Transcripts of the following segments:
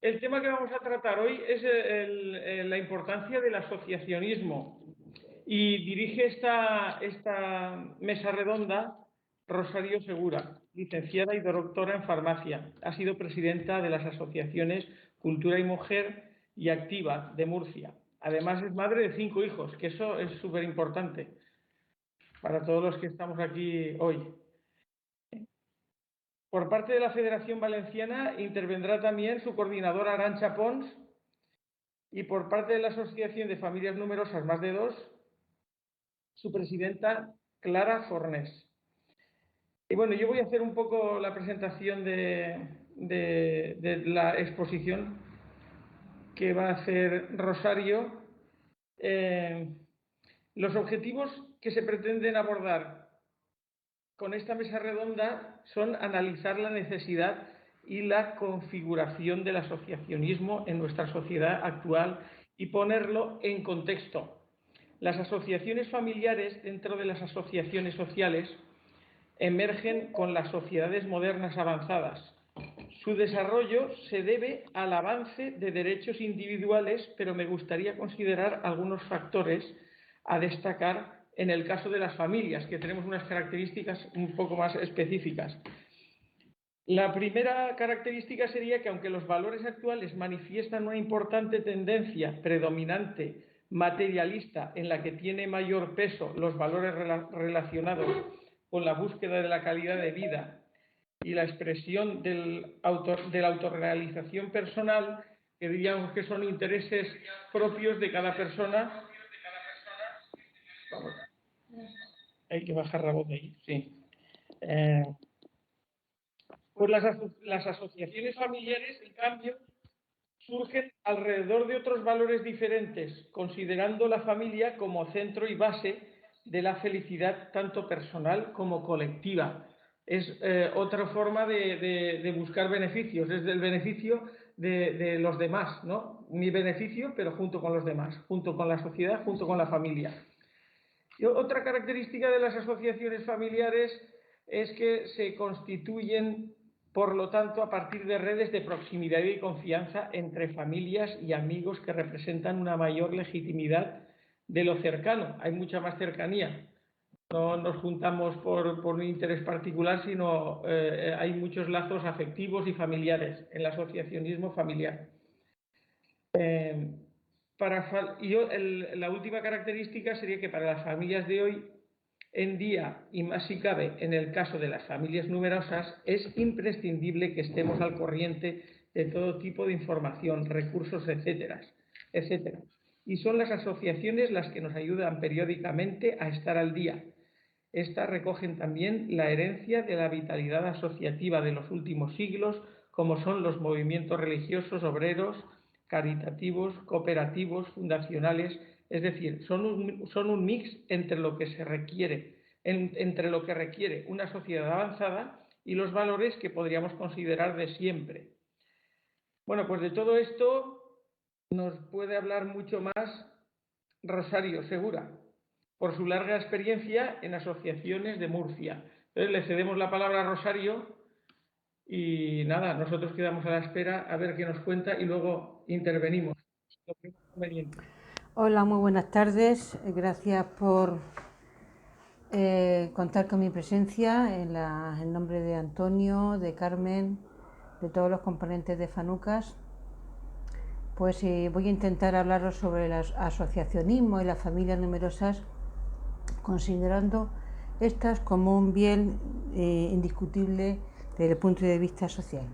El tema que vamos a tratar hoy es la importancia del asociacionismo y dirige esta mesa redonda Rosario Segura, licenciada y doctora en farmacia. Ha sido presidenta de las asociaciones Cultura y Mujer y Activa de Murcia. Además es madre de 5 hijos, que eso es súper importante para todos los que estamos aquí hoy. Por parte de la Federación Valenciana intervendrá también su coordinadora Arantxa Pons. Y por parte de la Asociación de Familias Numerosas Más de Dos, su presidenta Clara Fornés. Y bueno, yo voy a hacer un poco la presentación de la exposición que va a hacer Rosario. Eh, los objetivos que se pretenden abordar con esta mesa redonda son analizar la necesidad y la configuración del asociacionismo en nuestra sociedad actual y ponerlo en contexto. Las asociaciones familiares dentro de las asociaciones sociales emergen con las sociedades modernas avanzadas. Su desarrollo se debe al avance de derechos individuales, pero me gustaría considerar algunos factores a destacar en el caso de las familias, que tenemos unas características un poco más específicas. La primera característica sería que aunque los valores actuales manifiestan una importante tendencia predominante materialista en la que tiene mayor peso los valores relacionados con la búsqueda de la calidad de vida y la expresión de la autorrealización personal, que diríamos que son intereses propios de cada persona. Vamos, hay que bajar la voz de ahí, sí. Pues las asociaciones familiares, en cambio, surgen alrededor de otros valores diferentes, considerando la familia como centro y base de la felicidad tanto personal como colectiva. Es otra forma de buscar beneficios, es del beneficio de los demás, ¿no? Mi beneficio, pero junto con los demás, junto con la sociedad, junto con la familia. Y otra característica de las asociaciones familiares es que se constituyen, por lo tanto, a partir de redes de proximidad y confianza entre familias y amigos que representan una mayor legitimidad de lo cercano. Hay mucha más cercanía. No nos juntamos por un interés particular, sino hay muchos lazos afectivos y familiares en el asociacionismo familiar. La última característica sería que para las familias de hoy en día, y más si cabe en el caso de las familias numerosas, es imprescindible que estemos al corriente de todo tipo de información, recursos, etcétera, etcétera. Y son las asociaciones las que nos ayudan periódicamente a estar al día. Estas recogen también la herencia de la vitalidad asociativa de los últimos siglos, como son los movimientos religiosos, obreros, caritativos, cooperativos, fundacionales, es decir, son un mix entre lo que se requiere, entre lo que requiere una sociedad avanzada y los valores que podríamos considerar de siempre. Bueno, pues de todo esto nos puede hablar mucho más Rosario Segura, por su larga experiencia en asociaciones de Murcia. Entonces le cedemos la palabra a Rosario y nada, nosotros quedamos a la espera a ver qué nos cuenta y luego intervenimos. Lo que es conveniente. Hola, muy buenas tardes. Gracias por contar con mi presencia en nombre de Antonio, de Carmen, de todos los componentes de FANUCAS. Pues voy a intentar hablaros sobre el asociacionismo y las familias numerosas, considerando estas como un bien indiscutible desde el punto de vista social.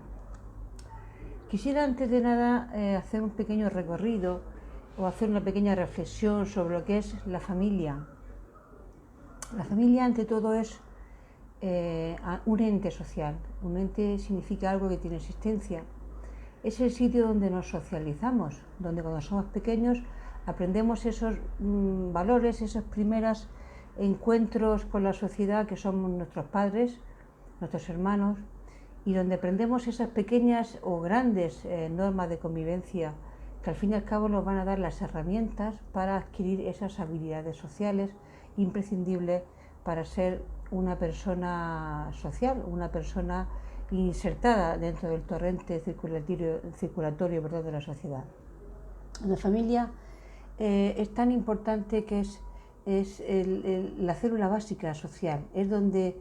Quisiera antes de nada hacer un pequeño recorrido o hacer una pequeña reflexión sobre lo que es la familia. La familia, ante todo, es un ente social. Un ente significa algo que tiene existencia. Es el sitio donde nos socializamos, donde cuando somos pequeños aprendemos esos valores, esos primeros encuentros con la sociedad que somos nuestros padres, nuestros hermanos, y donde aprendemos esas pequeñas o grandes normas de convivencia que al fin y al cabo nos van a dar las herramientas para adquirir esas habilidades sociales imprescindibles para ser una persona social, una persona insertada dentro del torrente circulatorio de la sociedad. La familia es tan importante que es la célula básica social, es donde,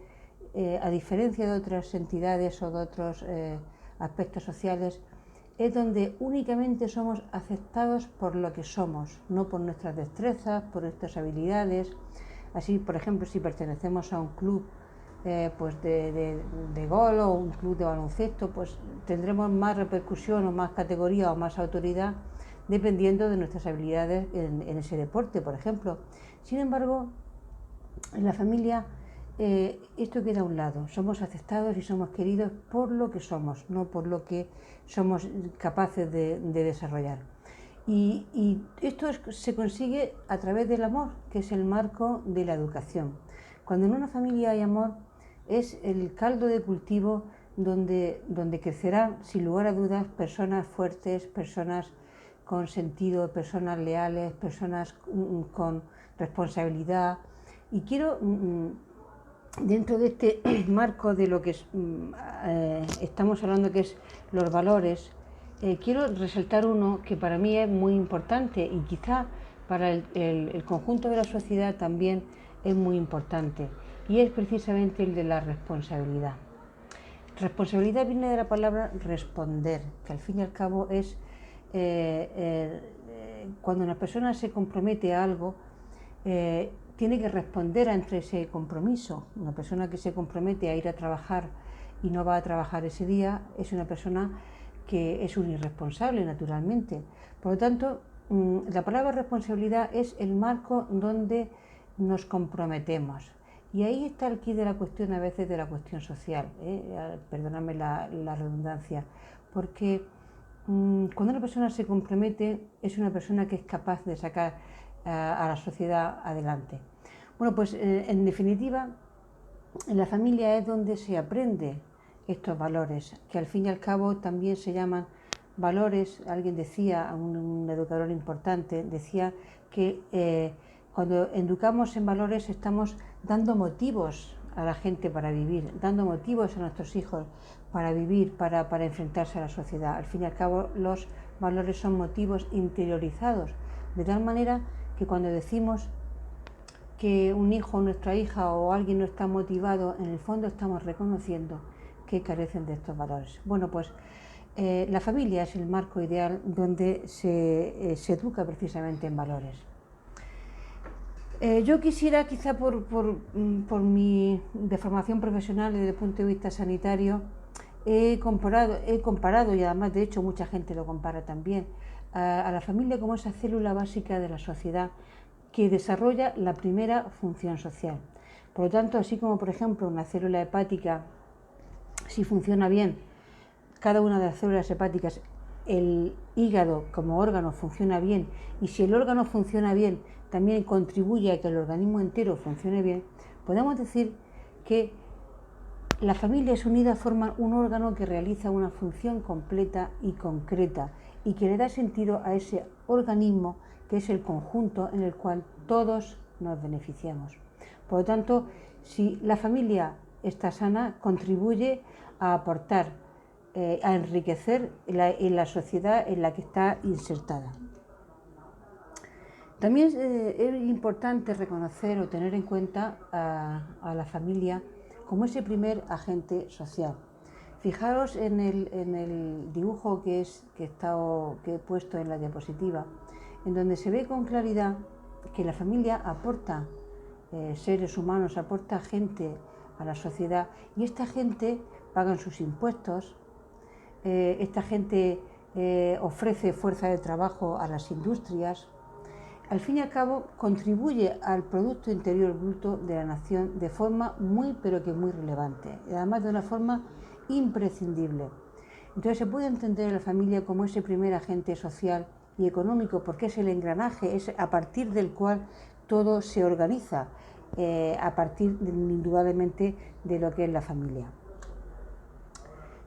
a diferencia de otras entidades o de otros aspectos sociales, es donde únicamente somos aceptados por lo que somos, no por nuestras destrezas, por nuestras habilidades. Así, por ejemplo, si pertenecemos a un club pues de gol o un club de baloncesto, pues tendremos más repercusión o más categoría o más autoridad dependiendo de nuestras habilidades en ese deporte, por ejemplo. Sin embargo, en la familia esto queda a un lado. Somos aceptados y somos queridos por lo que somos, no por lo que somos capaces de desarrollar. Y esto se consigue a través del amor, que es el marco de la educación. Cuando en una familia hay amor, es el caldo de cultivo donde crecerán, sin lugar a dudas, personas fuertes, personas con sentido, personas leales, personas con responsabilidad. Y quiero, dentro de este marco de lo que estamos hablando, que es los valores, quiero resaltar uno que para mí es muy importante y quizá para el conjunto de la sociedad también es muy importante, y es precisamente el de la responsabilidad. Responsabilidad viene de la palabra responder, que al fin y al cabo es cuando una persona se compromete a algo, tiene que responder ante ese compromiso. Una persona que se compromete a ir a trabajar y no va a trabajar ese día es una persona que es un irresponsable, naturalmente. Por lo tanto, la palabra responsabilidad es el marco donde nos comprometemos. Y ahí está el quid de la cuestión, a veces de la cuestión social, perdóname la redundancia, porque cuando una persona se compromete es una persona que es capaz de sacar a la sociedad adelante. Bueno, pues en definitiva, en la familia es donde se aprende estos valores, que al fin y al cabo también se llaman valores. Alguien decía, un educador importante, decía que cuando educamos en valores estamos dando motivos a la gente para vivir, dando motivos a nuestros hijos para vivir, para enfrentarse a la sociedad. Al fin y al cabo, los valores son motivos interiorizados, de tal manera que cuando decimos que un hijo o nuestra hija o alguien no está motivado, en el fondo estamos reconociendo que carecen de estos valores. Bueno, pues la familia es el marco ideal donde se educa precisamente en valores. Yo quisiera, quizá por mi deformación profesional desde el punto de vista sanitario, he comparado, y además de hecho mucha gente lo compara también, a la familia como esa célula básica de la sociedad que desarrolla la primera función social. Por lo tanto, así como por ejemplo una célula hepática, si funciona bien, cada una de las células hepáticas, el hígado como órgano funciona bien, y si el órgano funciona bien, también contribuye a que el organismo entero funcione bien, podemos decir que las familias unidas forman un órgano que realiza una función completa y concreta y que le da sentido a ese organismo, que es el conjunto en el cual todos nos beneficiamos. Por lo tanto, si la familia está sana, contribuye a aportar, a enriquecer en la sociedad en la que está insertada. También es importante reconocer o tener en cuenta a la familia como ese primer agente social. Fijaros en el dibujo que he puesto en la diapositiva, en donde se ve con claridad que la familia aporta seres humanos, aporta gente a la sociedad, y esta gente paga sus impuestos, esta gente ofrece fuerza de trabajo a las industrias. Al fin y al cabo, contribuye al Producto Interior Bruto de la nación de forma muy, pero que muy relevante, y además de una forma imprescindible. Entonces se puede entender a la familia como ese primer agente social y económico, porque es el engranaje, es a partir del cual todo se organiza, a partir indudablemente de lo que es la familia.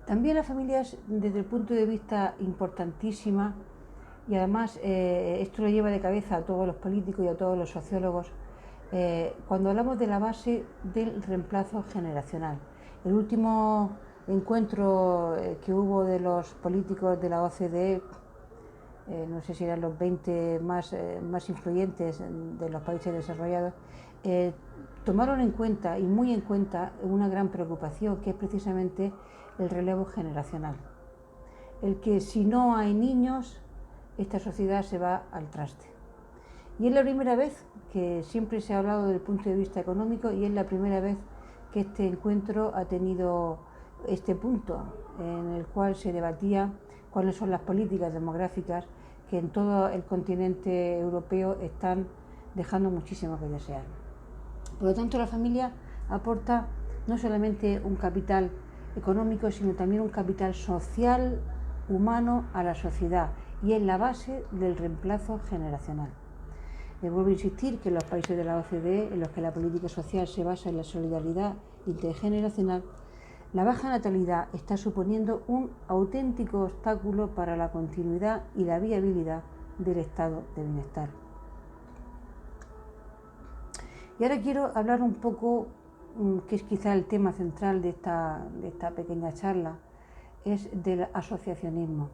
También la familia es, desde el punto de vista, importantísima, y además esto lo lleva de cabeza a todos los políticos y a todos los sociólogos, cuando hablamos de la base del reemplazo generacional. El último encuentro que hubo de los políticos de la OCDE, no sé si eran los 20 más influyentes de los países desarrollados, tomaron en cuenta, y muy en cuenta, una gran preocupación, que es precisamente el relevo generacional. El que si no hay niños, esta sociedad se va al traste. Y es la primera vez que siempre se ha hablado desde el punto de vista económico, y es la primera vez que este encuentro ha tenido este punto en el cual se debatía cuáles son las políticas demográficas que en todo el continente europeo están dejando muchísimo que desear. Por lo tanto, la familia aporta no solamente un capital económico, sino también un capital social, humano a la sociedad, y es la base del reemplazo generacional. Vuelvo a insistir que en los países de la OCDE, en los que la política social se basa en la solidaridad intergeneracional, la baja natalidad está suponiendo un auténtico obstáculo para la continuidad y la viabilidad del estado de bienestar. Y ahora quiero hablar un poco, que es quizá el tema central de esta pequeña charla, es del asociacionismo.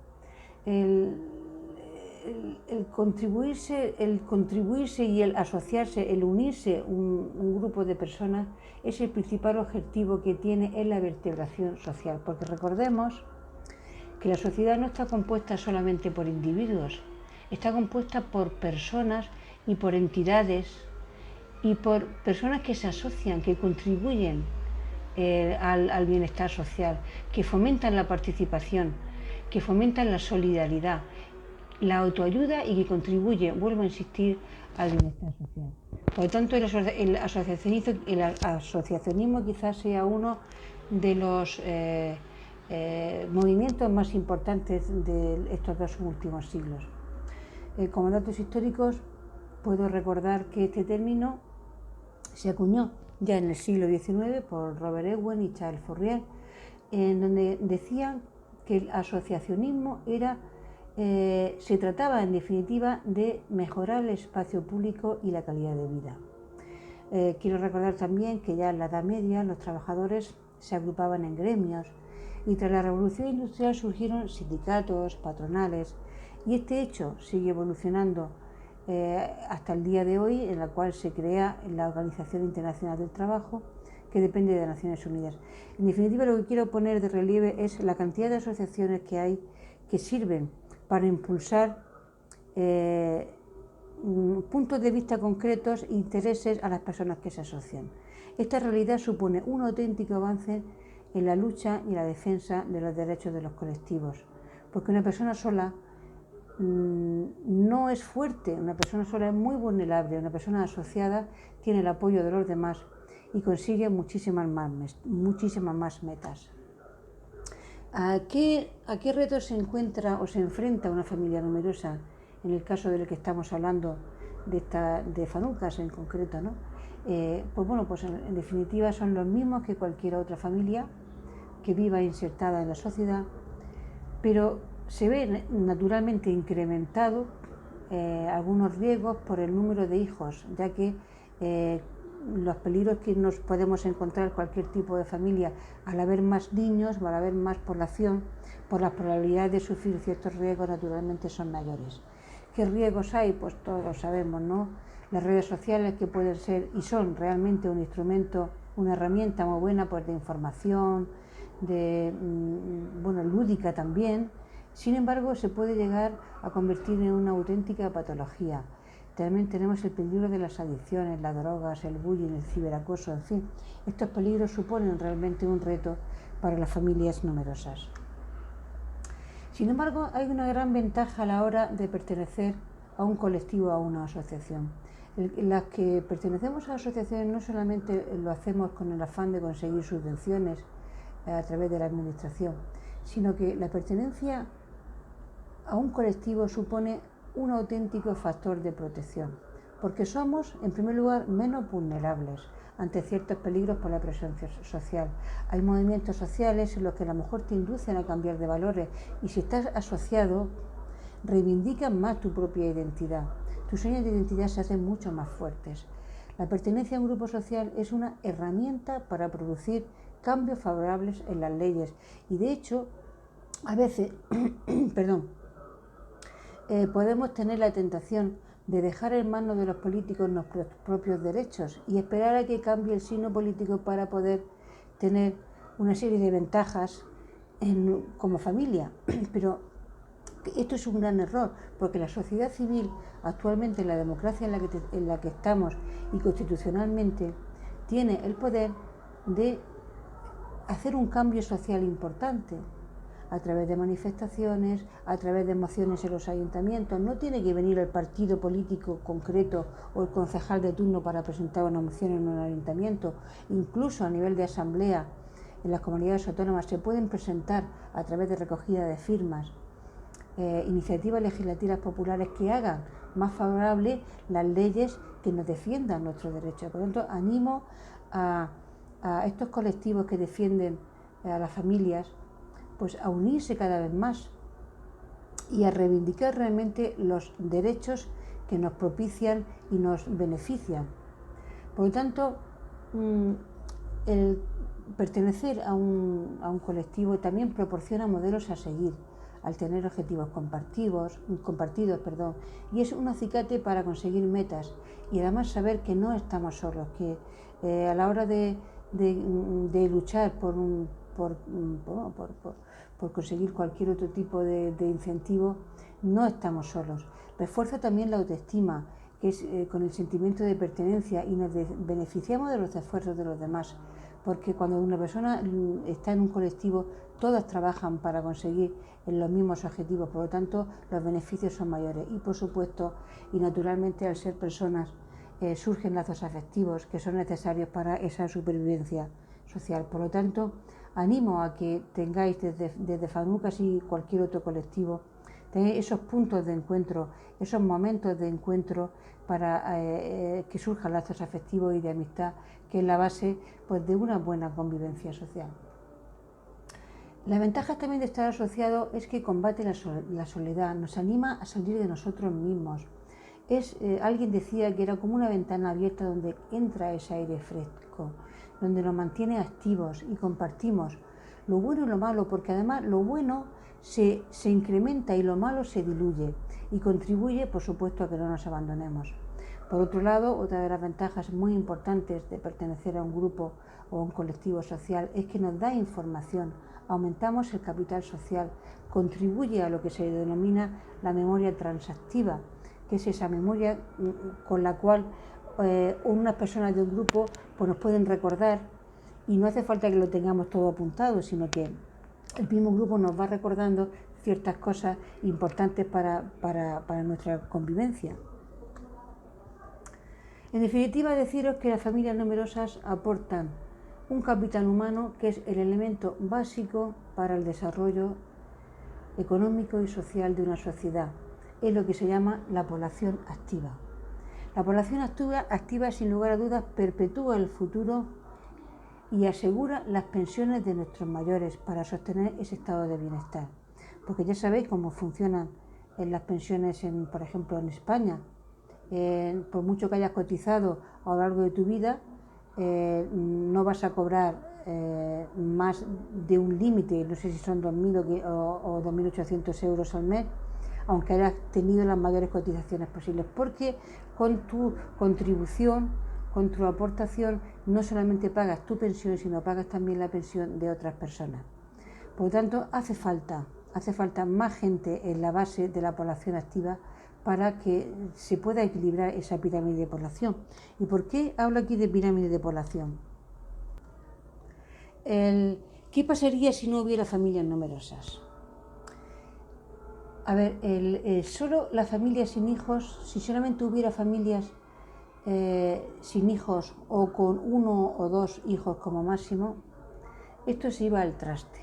El contribuirse y el asociarse, el unirse un grupo de personas es el principal objetivo que tiene en la vertebración social, porque recordemos que la sociedad no está compuesta solamente por individuos, está compuesta por personas y por entidades y por personas que se asocian, que contribuyen al bienestar social, que fomentan la participación, que fomentan la solidaridad, la autoayuda y que contribuye, vuelvo a insistir, al bienestar social. Por lo tanto, el asociacionismo quizás sea uno de los movimientos más importantes de estos dos últimos siglos. Como datos históricos, puedo recordar que este término se acuñó ya en el siglo XIX por Robert Owen y Charles Fourier, en donde decían que el asociacionismo se trataba en definitiva de mejorar el espacio público y la calidad de vida. Quiero recordar también que ya en la Edad Media los trabajadores se agrupaban en gremios, y tras la Revolución Industrial surgieron sindicatos, patronales, y este hecho sigue evolucionando hasta el día de hoy, en la cual se crea la Organización Internacional del Trabajo, que depende de las Naciones Unidas. En definitiva, lo que quiero poner de relieve es la cantidad de asociaciones que hay que sirven para impulsar puntos de vista concretos e intereses a las personas que se asocian. Esta realidad supone un auténtico avance en la lucha y la defensa de los derechos de los colectivos, porque una persona sola no es fuerte, una persona sola es muy vulnerable, una persona asociada tiene el apoyo de los demás y consigue muchísimas más metas. ¿A qué retos se encuentra o se enfrenta una familia numerosa en el caso del que estamos hablando, de Fanucas en concreto, ¿no? Pues en definitiva son los mismos que cualquier otra familia que viva insertada en la sociedad, pero se ve naturalmente incrementado algunos riesgos por el número de hijos, ya que los peligros que nos podemos encontrar cualquier tipo de familia al haber más niños, al haber más población, por las probabilidades de sufrir ciertos riesgos naturalmente son mayores. ¿Qué riesgos hay? Pues todos lo sabemos, ¿no? Las redes sociales, que pueden ser y son realmente un instrumento, una herramienta muy buena, pues de información, lúdica también. Sin embargo, se puede llegar a convertir en una auténtica patología. También tenemos el peligro de las adicciones, las drogas, el bullying, el ciberacoso, en fin. Estos peligros suponen realmente un reto para las familias numerosas. Sin embargo, hay una gran ventaja a la hora de pertenecer a un colectivo, a una asociación. Las que pertenecemos a asociaciones no solamente lo hacemos con el afán de conseguir subvenciones a través de la administración, sino que la pertenencia a un colectivo supone un auténtico factor de protección, porque somos, en primer lugar, menos vulnerables ante ciertos peligros por la presión social. Hay movimientos sociales en los que a lo mejor te inducen a cambiar de valores, y si estás asociado, reivindican más tu propia identidad. Tus señas de identidad se hacen mucho más fuertes. La pertenencia a un grupo social es una herramienta para producir cambios favorables en las leyes. Y de hecho, a veces, perdón, podemos tener la tentación de dejar en manos de los políticos nuestros propios derechos y esperar a que cambie el signo político para poder tener una serie de ventajas como familia. Pero esto es un gran error, porque la sociedad civil, actualmente en la democracia en la que estamos y constitucionalmente, tiene el poder de hacer un cambio social importante a través de manifestaciones, a través de mociones en los ayuntamientos. No tiene que venir el partido político concreto o el concejal de turno para presentar una moción en un ayuntamiento. Incluso a nivel de asamblea, en las comunidades autónomas se pueden presentar a través de recogida de firmas iniciativas legislativas populares que hagan más favorables las leyes que nos defiendan nuestros derechos. Por lo tanto, animo a estos colectivos que defienden a las familias pues a unirse cada vez más y a reivindicar realmente los derechos que nos propician y nos benefician. Por lo tanto, el pertenecer a un colectivo también proporciona modelos a seguir, al tener objetivos compartidos, y es un acicate para conseguir metas y además saber que no estamos solos, que a la hora de luchar por conseguir cualquier otro tipo de incentivo, no estamos solos. Refuerza también la autoestima, que es con el sentimiento de pertenencia, y nos beneficiamos de los esfuerzos de los demás, porque cuando una persona está en un colectivo, todos trabajan para conseguir los mismos objetivos, por lo tanto los beneficios son mayores. Y por supuesto y naturalmente, al ser personas, surgen lazos afectivos que son necesarios para esa supervivencia social. Por lo tanto, animo a que tengáis desde FANUCAS y cualquier otro colectivo, tener esos puntos de encuentro, esos momentos de encuentro para que surjan lazos afectivos y de amistad, que es la base pues, de una buena convivencia social. Las ventajas también de estar asociado es que combate la soledad, nos anima a salir de nosotros mismos. Alguien decía que era como una ventana abierta donde entra ese aire fresco, donde nos mantiene activos y compartimos lo bueno y lo malo, porque además lo bueno se incrementa y lo malo se diluye y contribuye, por supuesto, a que no nos abandonemos. Por otro lado, otra de las ventajas muy importantes de pertenecer a un grupo o a un colectivo social es que nos da información, aumentamos el capital social, contribuye a lo que se denomina la memoria transactiva, que es esa memoria con la cual unas personas de un grupo pues nos pueden recordar, y no hace falta que lo tengamos todo apuntado, sino que el mismo grupo nos va recordando ciertas cosas importantes para nuestra convivencia. En definitiva, deciros que las familias numerosas aportan un capital humano que es el elemento básico para el desarrollo económico y social de una sociedad. Es lo que se llama la población activa. La población activa, sin lugar a dudas, perpetúa el futuro y asegura las pensiones de nuestros mayores para sostener ese estado de bienestar. Porque ya sabéis cómo funcionan las pensiones, por ejemplo, en España. Por mucho que hayas cotizado a lo largo de tu vida, no vas a cobrar más de un límite, no sé si son 2.000 o 2.800 euros al mes, aunque hayas tenido las mayores cotizaciones posibles, porque con tu contribución, con tu aportación, no solamente pagas tu pensión, sino pagas también la pensión de otras personas. Por lo tanto, hace falta más gente en la base de la población activa para que se pueda equilibrar esa pirámide de población. ¿Y por qué hablo aquí de pirámide de población? ¿Qué pasaría si no hubiera familias numerosas? A ver, solo las familias sin hijos, si solamente hubiera familias sin hijos o con 1 o 2 hijos como máximo, esto se iba al traste.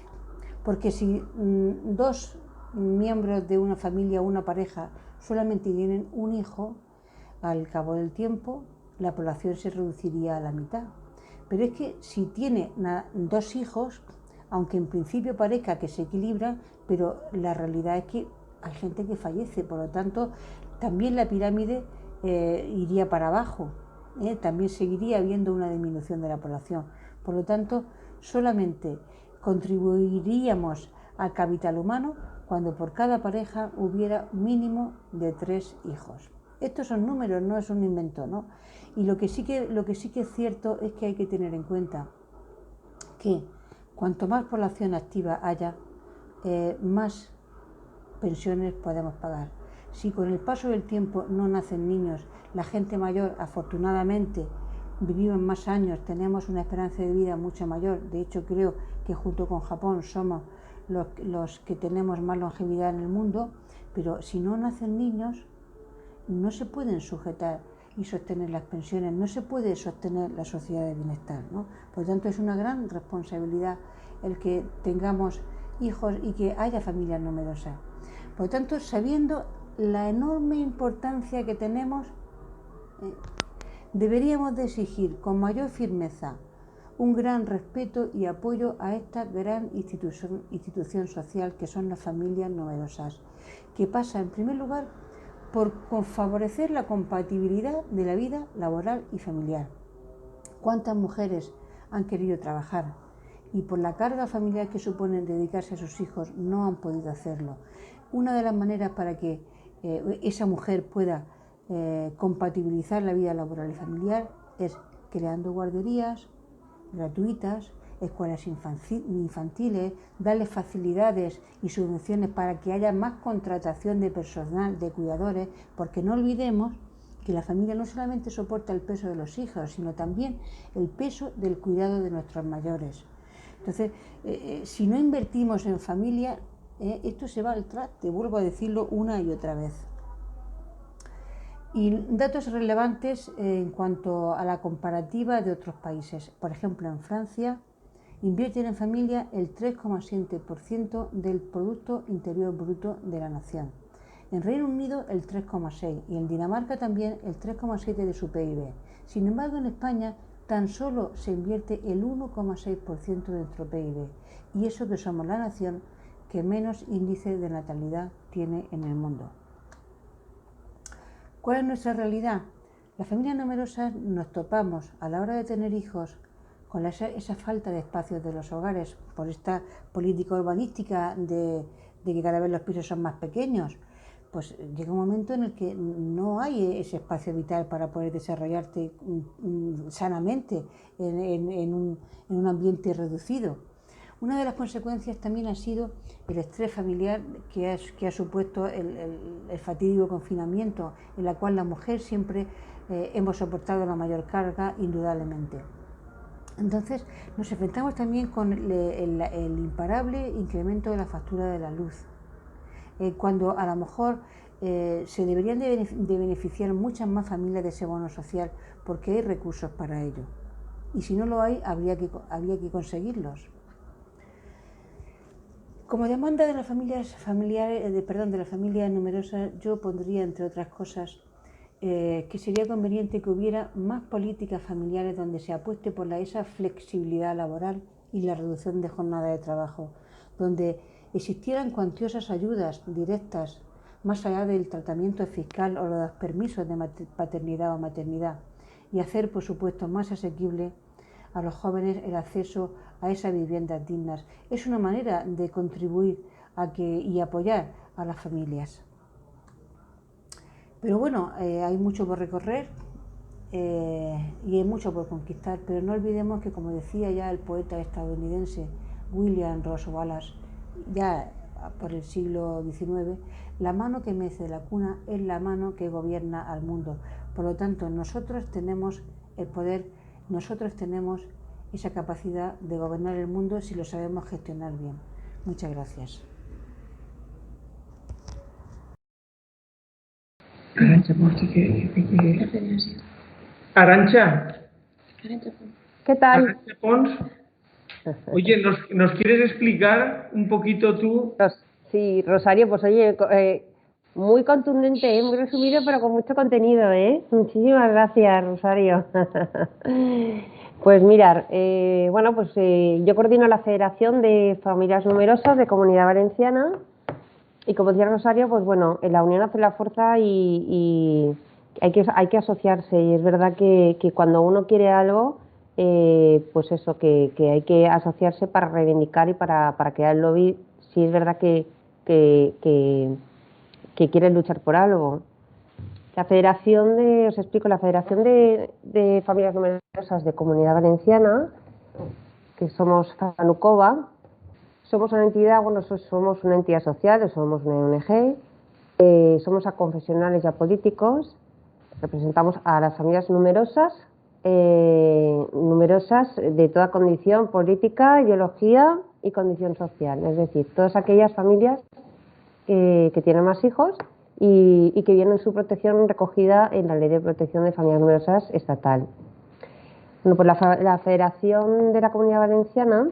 Porque si 2 miembros de una familia o una pareja solamente tienen un hijo, al cabo del tiempo la población se reduciría a la mitad. Pero es que si tiene 2 hijos, aunque en principio parezca que se equilibra, pero la realidad es que hay gente que fallece, por lo tanto también la pirámide iría para abajo, también seguiría habiendo una disminución de la población. Por lo tanto, solamente contribuiríamos al capital humano cuando por cada pareja hubiera mínimo de 3 hijos. Estos son números, no es un invento, ¿no? Y lo que sí que es cierto es que hay que tener en cuenta que cuanto más población activa haya, más pensiones podemos pagar. Si con el paso del tiempo no nacen niños, la gente mayor, afortunadamente, vivimos más años, tenemos una esperanza de vida mucho mayor. De hecho, creo que junto con Japón somos los que tenemos más longevidad en el mundo, pero si no nacen niños, no se pueden sujetar y sostener las pensiones, no se puede sostener la sociedad de bienestar, ¿no? Por lo tanto, es una gran responsabilidad el que tengamos hijos y que haya familias numerosas. Por lo tanto, sabiendo la enorme importancia que tenemos, deberíamos de exigir con mayor firmeza un gran respeto y apoyo a esta gran institución social que son las familias numerosas, que pasa en primer lugar por favorecer la compatibilidad de la vida laboral y familiar. ¿Cuántas mujeres han querido trabajar y por la carga familiar que supone dedicarse a sus hijos no han podido hacerlo? Una de las maneras para que esa mujer pueda compatibilizar la vida laboral y familiar es creando guarderías gratuitas, escuelas infantiles, darles facilidades y subvenciones para que haya más contratación de personal, de cuidadores, porque no olvidemos que la familia no solamente soporta el peso de los hijos, sino también el peso del cuidado de nuestros mayores. Entonces, si no invertimos en familia, esto se va al traste, vuelvo a decirlo una y otra vez. Y datos relevantes en cuanto a la comparativa de otros países. Por ejemplo, en Francia invierten en familia el 3,7% del Producto Interior Bruto de la nación. En Reino Unido el 3,6% y en Dinamarca también el 3,7% de su PIB. Sin embargo, en España tan solo se invierte el 1,6% de nuestro PIB. Y eso que somos la nación que menos índice de natalidad tiene en el mundo. ¿Cuál es nuestra realidad? Las familias numerosas nos topamos a la hora de tener hijos con esa falta de espacios de los hogares por esta política urbanística de que cada vez los pisos son más pequeños. Pues llega un momento en el que no hay ese espacio vital para poder desarrollarte sanamente en un ambiente reducido. Una de las consecuencias también ha sido el estrés familiar que ha supuesto el fatídico confinamiento, en la cual la mujer siempre hemos soportado la mayor carga, indudablemente. Entonces, nos enfrentamos también con el imparable incremento de la factura de la luz, cuando a lo mejor se deberían de beneficiar muchas más familias de ese bono social, porque hay recursos para ello. Y si no lo hay, habría que conseguirlos. Como demanda de las familias numerosas, yo pondría, entre otras cosas, que sería conveniente que hubiera más políticas familiares donde se apueste por esa flexibilidad laboral y la reducción de jornada de trabajo, donde existieran cuantiosas ayudas directas, más allá del tratamiento fiscal o los permisos de paternidad o maternidad, y hacer, por supuesto, más asequible a los jóvenes el acceso a esas viviendas dignas. Es una manera de contribuir y apoyar a las familias. Pero bueno, hay mucho por recorrer y hay mucho por conquistar, pero no olvidemos que, como decía ya el poeta estadounidense William Ross Wallace, ya por el siglo XIX, la mano que mece la cuna es la mano que gobierna al mundo. Por lo tanto, nosotros tenemos el poder, nosotros tenemos esa capacidad de gobernar el mundo si lo sabemos gestionar bien. Muchas gracias. Arantxa, Arantxa. ¿Qué tal? Arantxa Pons. Oye, ¿nos quieres explicar un poquito tú? Sí, Rosario, pues oye, muy contundente, muy resumido, pero con mucho contenido, ¿eh? Muchísimas gracias, Rosario. Pues mirar, bueno, pues yo coordino la Federación de Familias Numerosas de Comunidad Valenciana y, como decía Rosario, pues bueno, en la unión hace la fuerza y hay que asociarse, y es verdad que cuando uno quiere algo pues eso, que hay que asociarse para reivindicar y para crear el lobby, si es verdad que, que quieren luchar por algo. La Federación os explico, la Federación de Familias Numerosas de Comunidad Valenciana, que somos Fanucova, somos una entidad, bueno, somos una entidad social, somos una ONG, somos a confesionales y a políticos, representamos a las familias numerosas, numerosas de toda condición política, ideología y condición social, es decir, todas aquellas familias que tienen más hijos y que vienen su protección recogida en la Ley de Protección de Familias Numerosas estatal. Bueno, pues la Federación de la Comunidad Valenciana,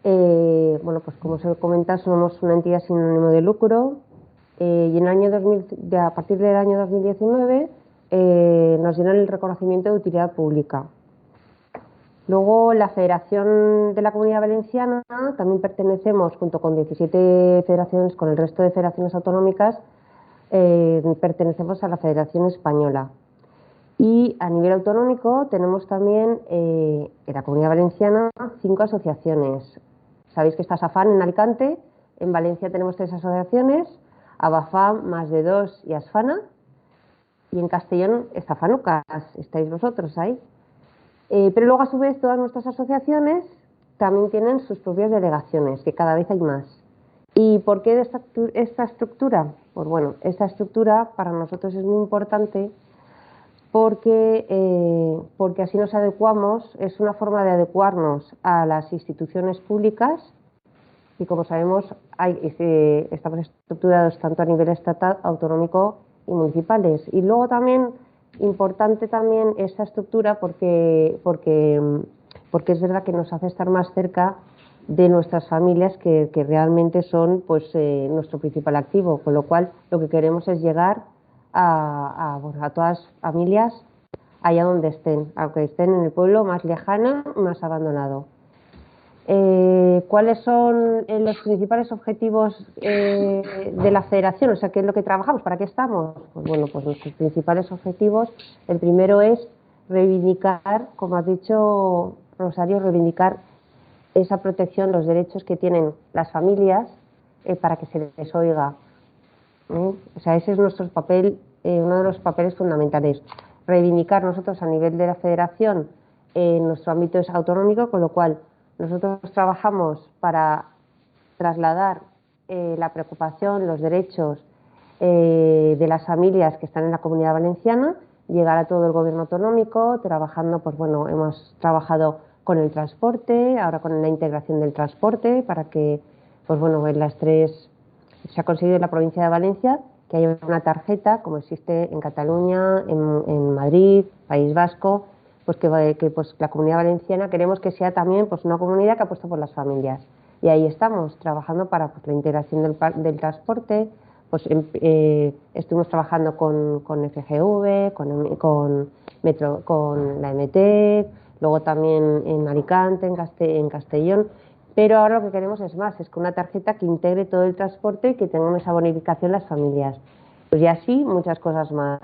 bueno, pues como se comenta, somos una entidad sin ánimo de lucro y en el año a partir del año 2019 nos dieron el reconocimiento de utilidad pública. Luego, la Federación de la Comunidad Valenciana, también pertenecemos, junto con 17 federaciones, con el resto de federaciones autonómicas, pertenecemos a la Federación Española. Y a nivel autonómico tenemos también, en la Comunidad Valenciana, 5 asociaciones. Sabéis que está SAFAN en Alicante, en Valencia tenemos 3 asociaciones, ABAFAM, Más de 2 y ASFANA, y en Castellón está FANUCAS, estáis vosotros ahí. Pero luego, a su vez, todas nuestras asociaciones también tienen sus propias delegaciones, que cada vez hay más. ¿Y por qué esta estructura? Pues bueno, esta estructura para nosotros es muy importante porque así nos adecuamos, es una forma de adecuarnos a las instituciones públicas y, como sabemos, estamos estructurados tanto a nivel estatal, autonómico y municipales. Y luego también importante también esta estructura porque es verdad que nos hace estar más cerca de nuestras familias que realmente son pues nuestro principal activo, con lo cual lo que queremos es llegar a todas las familias allá donde estén, aunque estén en el pueblo más lejano, más abandonado. ¿Cuáles son los principales objetivos de la Federación? O sea, ¿qué es lo que trabajamos? ¿Para qué estamos? Pues bueno, pues nuestros principales objetivos, el primero es reivindicar, como has dicho, Rosario, reivindicar esa protección, los derechos que tienen las familias para que se les oiga. O sea, ese es nuestro papel, uno de los papeles fundamentales. Reivindicar nosotros a nivel de la Federación, nuestro ámbito es autonómico, con lo cual nosotros trabajamos para trasladar la preocupación, los derechos de las familias que están en la Comunidad Valenciana, llegar a todo el gobierno autonómico, trabajando, pues bueno, hemos trabajado con el transporte, ahora con la integración del transporte, para que, pues bueno, en las 3 se ha conseguido en la provincia de Valencia que haya una tarjeta, como existe en Cataluña, en Madrid, País Vasco, pues que pues la Comunidad Valenciana queremos que sea también pues una comunidad que apuesta por las familias. Y ahí estamos, trabajando para pues, la integración del transporte. Pues estuvimos trabajando con FGV, con la MT, luego también en Alicante, en Castellón. Pero ahora lo que queremos es más, es que una tarjeta que integre todo el transporte y que tengan esa bonificación las familias. Pues y así muchas cosas más.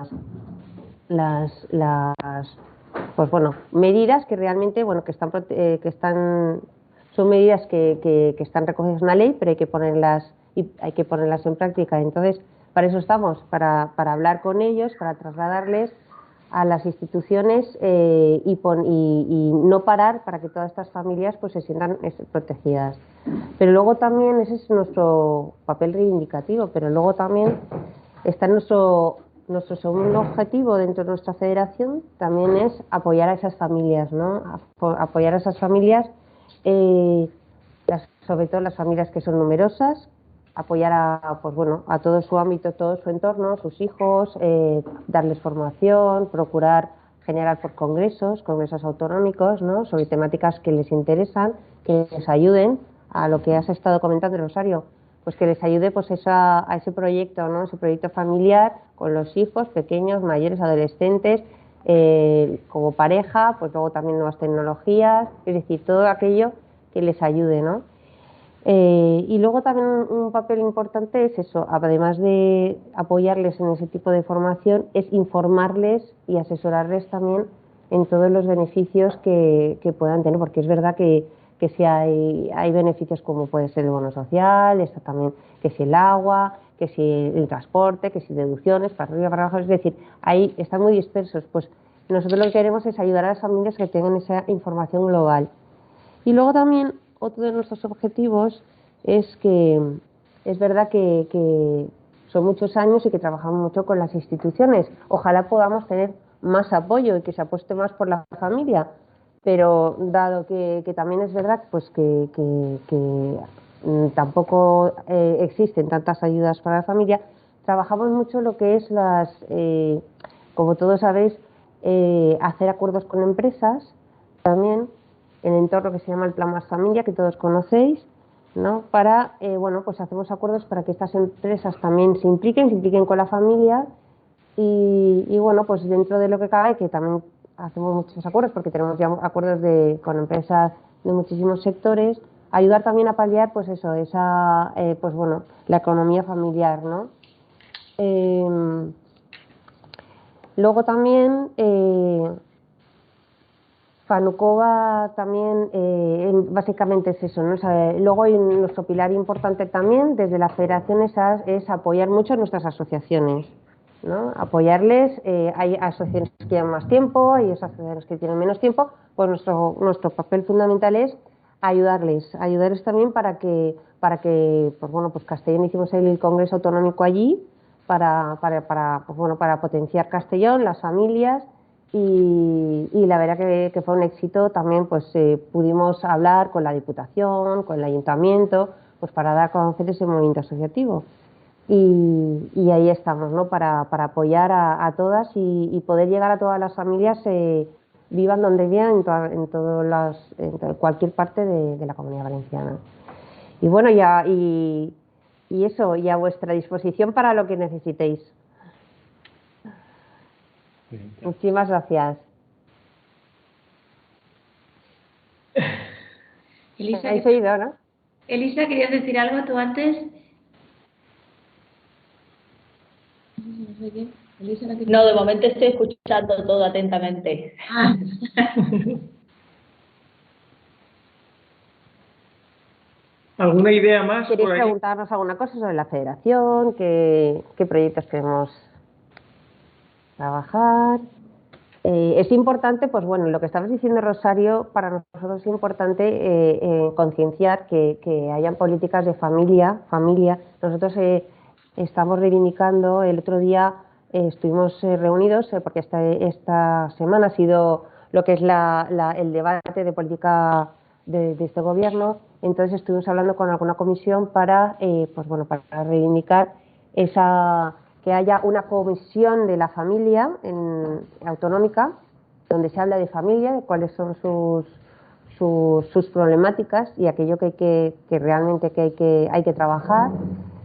Pues bueno, medidas que realmente, bueno, son medidas que están recogidas en una ley, pero hay que ponerlas en práctica. Entonces, para eso estamos, para hablar con ellos, para trasladarles a las instituciones y no parar para que todas estas familias pues se sientan protegidas. Pero luego también, ese es nuestro papel reivindicativo, pero luego también está nuestro segundo objetivo dentro de nuestra federación, también es apoyar a esas familias, ¿no? Apoyar a esas familias, sobre todo las familias que son numerosas, apoyar a todo su ámbito, todo su entorno, sus hijos, darles formación, procurar generar por congresos autonómicos, ¿no? Sobre temáticas que les interesan, que les ayuden a lo que has estado comentando, Rosario, pues que les ayude pues a ese proyecto, ¿no? Ese proyecto familiar con los hijos pequeños, mayores, adolescentes, como pareja, pues luego también nuevas tecnologías, es decir, todo aquello que les ayude, ¿no? Y luego también un papel importante es eso, además de apoyarles en ese tipo de formación, es informarles y asesorarles también en todos los beneficios que puedan tener, porque es verdad que si hay beneficios como puede ser el bono social, está también que si el agua, que si el transporte, que si deducciones, para arriba, para abajo, es decir, ahí están muy dispersos. Pues nosotros lo que queremos es ayudar a las familias que tengan esa información global. Y luego también otro de nuestros objetivos es que es verdad que son muchos años y que trabajamos mucho con las instituciones. Ojalá podamos tener más apoyo y que se apueste más por la familia, pero dado que también es verdad pues que tampoco existen tantas ayudas para la familia, trabajamos mucho lo que es como todos sabéis, hacer acuerdos con empresas también en el entorno que se llama el Plan Más Familia, que todos conocéis, ¿no? Para, bueno, pues hacemos acuerdos para que estas empresas también se impliquen con la familia y bueno, pues dentro de lo que cabe, que también hacemos muchos acuerdos porque tenemos ya acuerdos con empresas de muchísimos sectores, ayudar también a paliar, pues eso, pues bueno, la economía familiar, ¿no? Luego también Fanukova también básicamente es eso, ¿no? O sea, luego hay nuestro pilar importante también desde la federación es apoyar mucho a nuestras asociaciones, ¿no? Apoyarles, hay asociaciones que llevan más tiempo, hay asociaciones que tienen menos tiempo, pues nuestro papel fundamental es ayudarles también para que pues bueno, pues Castellón hicimos el Congreso Autonómico allí pues bueno, para potenciar Castellón, las familias. Y la verdad que fue un éxito también, pues pudimos hablar con la Diputación, con el Ayuntamiento, pues para dar a conocer ese movimiento asociativo. Y ahí estamos, ¿no? Para apoyar a todas y poder llegar a todas las familias, vivan donde vivan, en cualquier parte de la Comunidad Valenciana. Y bueno, y eso, y a vuestra disposición para lo que necesitéis. Muchísimas gracias. Elisa, ¿Habéis oído, no? Elisa, ¿querías decir algo tú antes? No, de momento estoy escuchando todo atentamente. Ah. ¿Alguna idea más ¿Queréis por ahí? preguntarnos alguna cosa sobre la federación? ¿Qué proyectos queremos trabajar? Es importante, pues bueno, lo que estabas diciendo, Rosario, para nosotros es importante concienciar que hayan políticas de familia. Nosotros estamos reivindicando, el otro día estuvimos reunidos, porque esta semana ha sido lo que es el debate de política de este gobierno, entonces estuvimos hablando con alguna comisión para, pues bueno, para reivindicar que haya una comisión de la familia autonómica, donde se habla de familia, de cuáles son sus problemáticas y aquello que realmente hay que trabajar.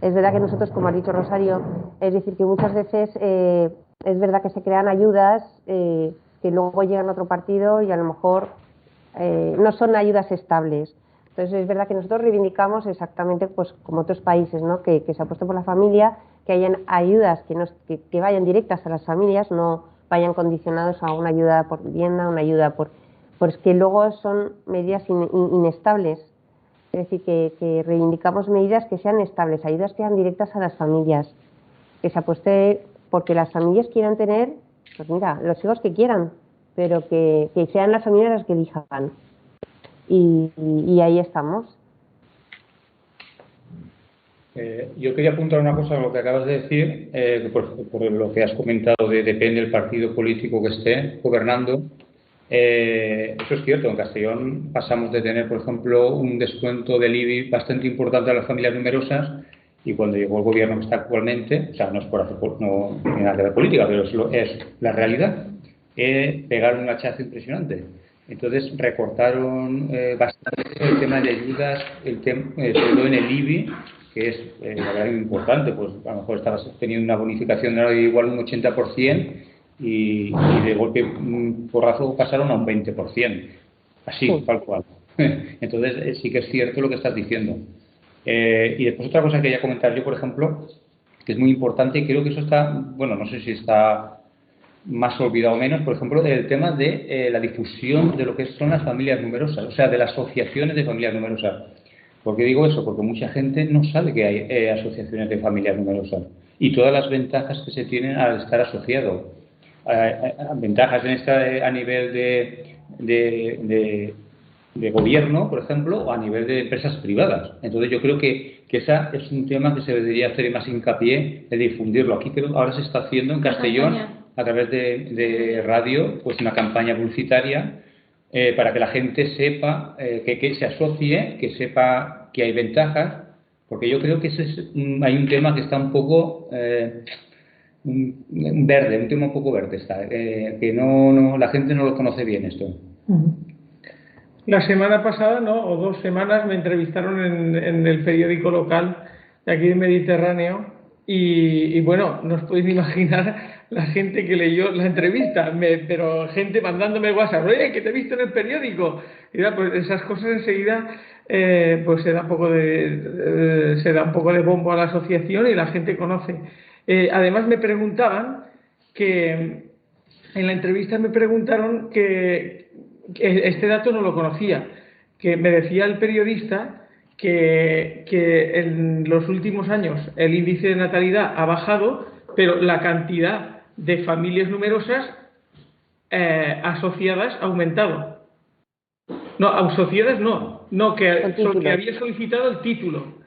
Es verdad que nosotros, como ha dicho Rosario, es decir, que muchas veces es verdad que se crean ayudas que luego llegan a otro partido y a lo mejor no son ayudas estables. Entonces es verdad que nosotros reivindicamos exactamente, pues como otros países, ¿no? que se apueste por la familia, que hayan ayudas que vayan directas a las familias, no vayan condicionados a una ayuda por vivienda, una ayuda pues que luego son medidas inestables. Es decir, que reivindicamos medidas que sean estables, ayudas que sean directas a las familias, que se apueste porque las familias quieran tener, pues mira, los hijos que quieran, pero que sean las familias las que elijan. Y ahí estamos. Yo quería apuntar una cosa a lo que acabas de decir, por lo que has comentado depende del partido político que esté gobernando. Eso es cierto, en Castellón pasamos de tener, por ejemplo, un descuento del IBI bastante importante a las familias numerosas y cuando llegó el gobierno que está actualmente, o sea, no es por hacer no tiene nada que ver política, pero es la realidad, pegaron un hachazo impresionante. Entonces recortaron bastante el tema de ayudas, sobre todo en el IBI, que es la verdad muy importante, pues a lo mejor estabas teniendo una bonificación de igual un 80% y de golpe porrazo pasaron a un 20%, así, tal cual. Entonces sí que es cierto lo que estás diciendo. Y después otra cosa que quería comentar yo, por ejemplo, que es muy importante y creo que eso está, bueno, no sé si está más olvidado menos, por ejemplo, el tema de la difusión de lo que son las familias numerosas, o sea, de las asociaciones de familias numerosas. ¿Por qué digo eso? Porque mucha gente no sabe que hay asociaciones de familias numerosas y todas las ventajas que se tienen al estar asociado. Ventajas en esta a nivel de gobierno, por ejemplo, o a nivel de empresas privadas. Entonces yo creo que esa es un tema que se debería hacer más hincapié de difundirlo. Aquí creo que ahora se está haciendo en Castellón, a través de radio, pues una campaña publicitaria para que la gente sepa, que se asocie, que sepa que hay ventajas, porque yo creo que hay un tema que está un poco verde, un tema un poco verde está, que la gente no lo conoce bien esto. La semana pasada, ¿no? O 2 semanas, me entrevistaron en el periódico local de aquí del Mediterráneo y bueno, no os podéis imaginar la gente que leyó la entrevista, pero gente mandándome WhatsApp, oye, que te he visto en el periódico. Y pues esas cosas enseguida pues se da un poco de bombo a la asociación y la gente conoce. Además me preguntaban en la entrevista me preguntaron que este dato no lo conocía, que me decía el periodista que en los últimos años el índice de natalidad ha bajado, pero la cantidad de familias numerosas asociadas ha aumentado. No, asociadas no, que había solicitado el título.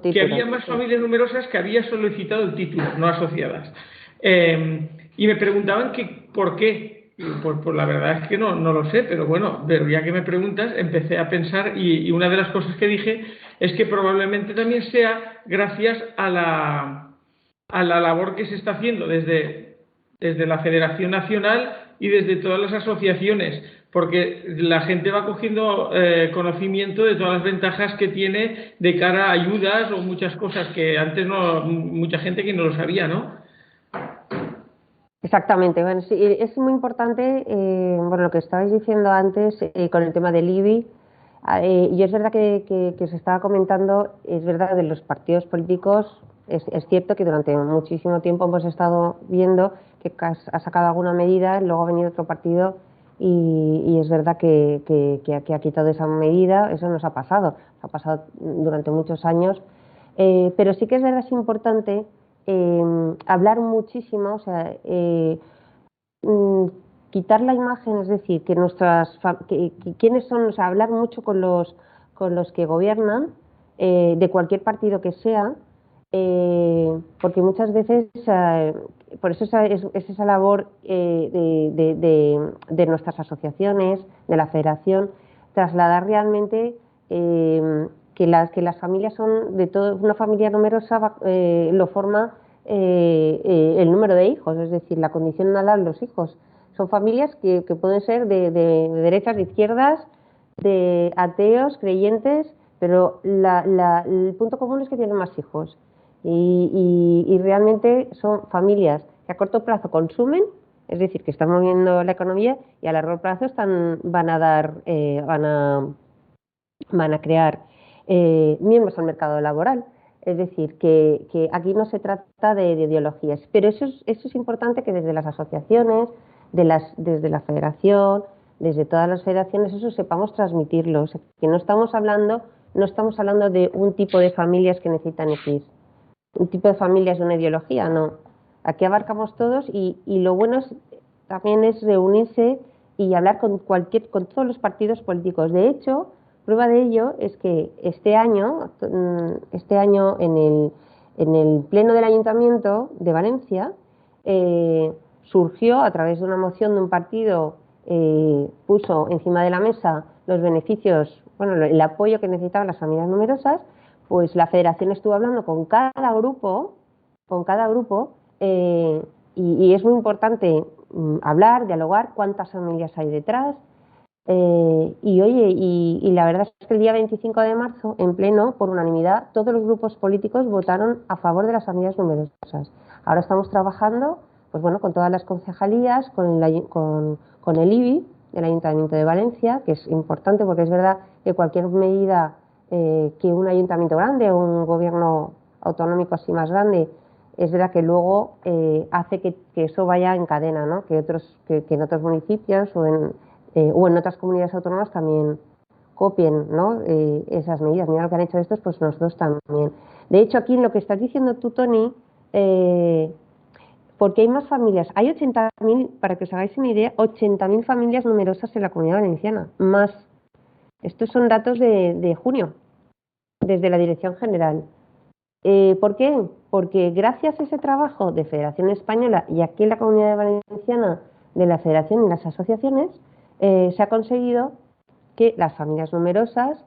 Que había más familias numerosas que había solicitado el título, no asociadas. Y me preguntaban que por qué. Pues la verdad es que no lo sé, pero bueno, pero ya que me preguntas, empecé a pensar y una de las cosas que dije es que probablemente también sea gracias a la labor que se está haciendo desde la Federación Nacional y desde todas las asociaciones, porque la gente va cogiendo conocimiento de todas las ventajas que tiene de cara a ayudas o muchas cosas que antes mucha gente que no lo sabía, ¿no? Exactamente, bueno, sí, es muy importante, bueno, lo que estabais diciendo antes con el tema del IBI, y es verdad que se estaba comentando, es verdad, de los partidos políticos, es cierto que durante muchísimo tiempo hemos estado viendo que ha sacado alguna medida, luego ha venido otro partido y es verdad que ha quitado esa medida, eso nos ha pasado durante muchos años, pero sí que es verdad, es importante hablar muchísimo, o sea, quitar la imagen, es decir, que quiénes son, o sea, hablar mucho con los que gobiernan, de cualquier partido que sea, porque muchas veces, por eso es esa labor de nuestras asociaciones, de la federación, trasladar realmente que las familias son de todo, una familia numerosa lo forma el número de hijos, es decir, la condición de los hijos. Son familias que pueden ser de derechas, de izquierdas, de ateos, creyentes, pero el punto común es que tienen más hijos. Y realmente son familias que a corto plazo consumen, es decir, que están moviendo la economía, y a largo plazo van a crear miembros al mercado laboral. Es decir, que aquí no se trata de ideologías, pero eso es importante, que desde las asociaciones, desde la federación, desde todas las federaciones, eso sepamos transmitirlo, o sea, que no estamos hablando de un tipo de familias que necesitan X, un tipo de familias de una ideología, no. Aquí abarcamos todos y lo bueno también es reunirse y hablar con todos los partidos políticos. De hecho, prueba de ello es que este año en el Pleno del Ayuntamiento de Valencia surgió, a través de una moción de un partido, puso encima de la mesa los beneficios, bueno, el apoyo que necesitaban las familias numerosas. Pues la federación estuvo hablando con cada grupo, y es muy importante hablar, dialogar, cuántas familias hay detrás. Y la verdad es que el día 25 de marzo, en pleno, por unanimidad, todos los grupos políticos votaron a favor de las familias numerosas. Ahora estamos trabajando, pues bueno, con todas las concejalías, con el IBI del Ayuntamiento de Valencia, que es importante porque es verdad que cualquier medida que un ayuntamiento grande o un gobierno autonómico así más grande es verdad que luego hace que eso vaya en cadena, ¿no? Que en otros municipios o en otras comunidades autónomas también copien, ¿no? Esas medidas. Mira lo que han hecho estos, pues nosotros también. De hecho, aquí en lo que estás diciendo tú, Tony, porque hay más familias. Hay 80.000, para que os hagáis una idea, 80.000 familias numerosas en la Comunidad Valenciana. Más. Estos son datos de junio, desde la Dirección General. ¿Por qué? Porque gracias a ese trabajo de Federación Española y aquí en la Comunidad Valenciana de la Federación y las asociaciones, se ha conseguido que las familias numerosas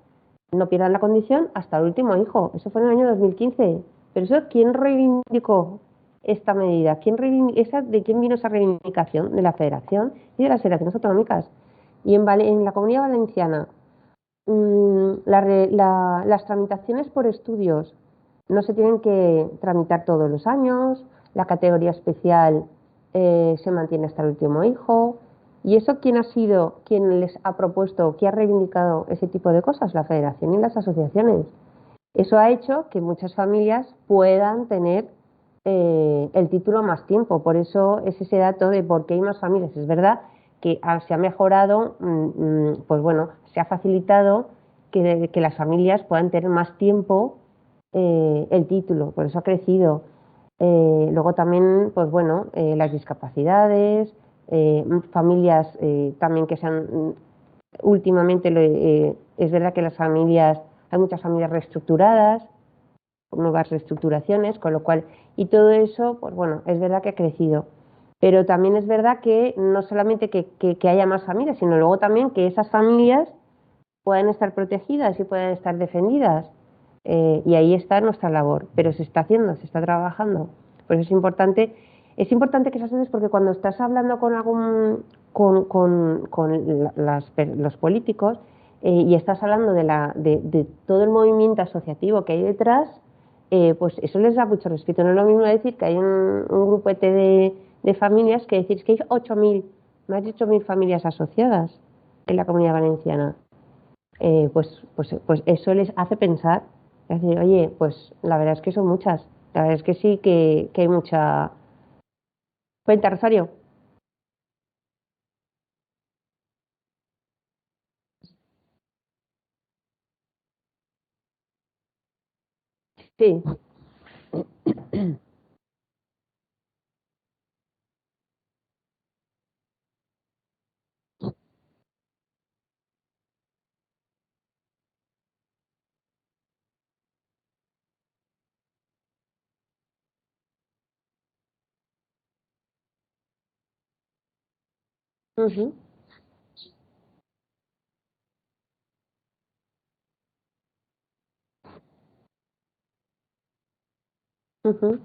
no pierdan la condición hasta el último hijo. Eso fue en el año 2015. Pero eso, ¿quién reivindicó esta medida? ¿De quién vino esa reivindicación? De la Federación y de las federaciones autonómicas. Y en la Comunidad Valenciana, las tramitaciones por estudios no se tienen que tramitar todos los años, la categoría especial se mantiene hasta el último hijo. ¿Y eso quién ha sido, quién les ha propuesto, quién ha reivindicado ese tipo de cosas? La Federación y las asociaciones. Eso ha hecho que muchas familias puedan tener el título más tiempo. Por eso es ese dato de por qué hay más familias. Es verdad que se ha mejorado, pues bueno, se ha facilitado que las familias puedan tener más tiempo el título. Por eso ha crecido. Luego también, pues bueno, las discapacidades, familias también que se han últimamente es verdad que hay muchas familias reestructuradas, nuevas reestructuraciones, con lo cual, y todo eso, pues bueno, es verdad que ha crecido. Pero también es verdad que no solamente que haya más familias, sino luego también que esas familias puedan estar protegidas y puedan estar defendidas. Y ahí está nuestra labor, pero se está haciendo, se está trabajando. Por eso es importante que se haces, porque cuando estás hablando con los políticos y estás hablando de todo el movimiento asociativo que hay detrás, pues eso les da mucho respeto. No es lo mismo decir que hay un grupete de familias que decir que hay 8.000, más de 8.000 familias asociadas en la Comunidad Valenciana. Pues eso les hace pensar, es decir, oye, pues la verdad es que son muchas, la verdad es que sí que hay mucha. Cuenta, Rosario. Sí. Ujú, ujú.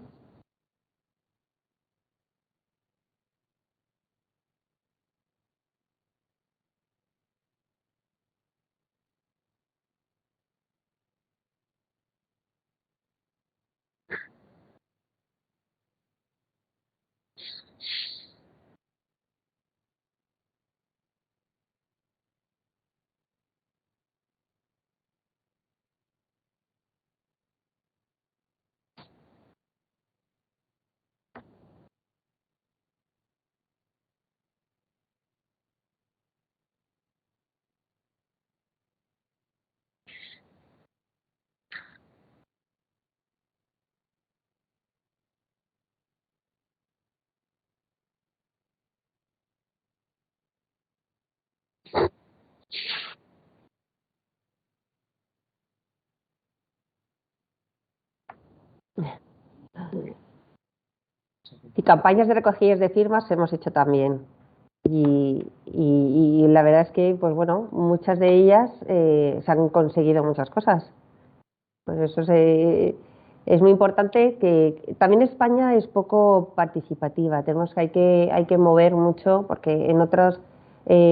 Y campañas de recogidas de firmas hemos hecho también. Y la verdad es que, pues bueno, muchas de ellas se han conseguido muchas cosas. Pues eso es muy importante, que también España es poco participativa. Hay que mover mucho, porque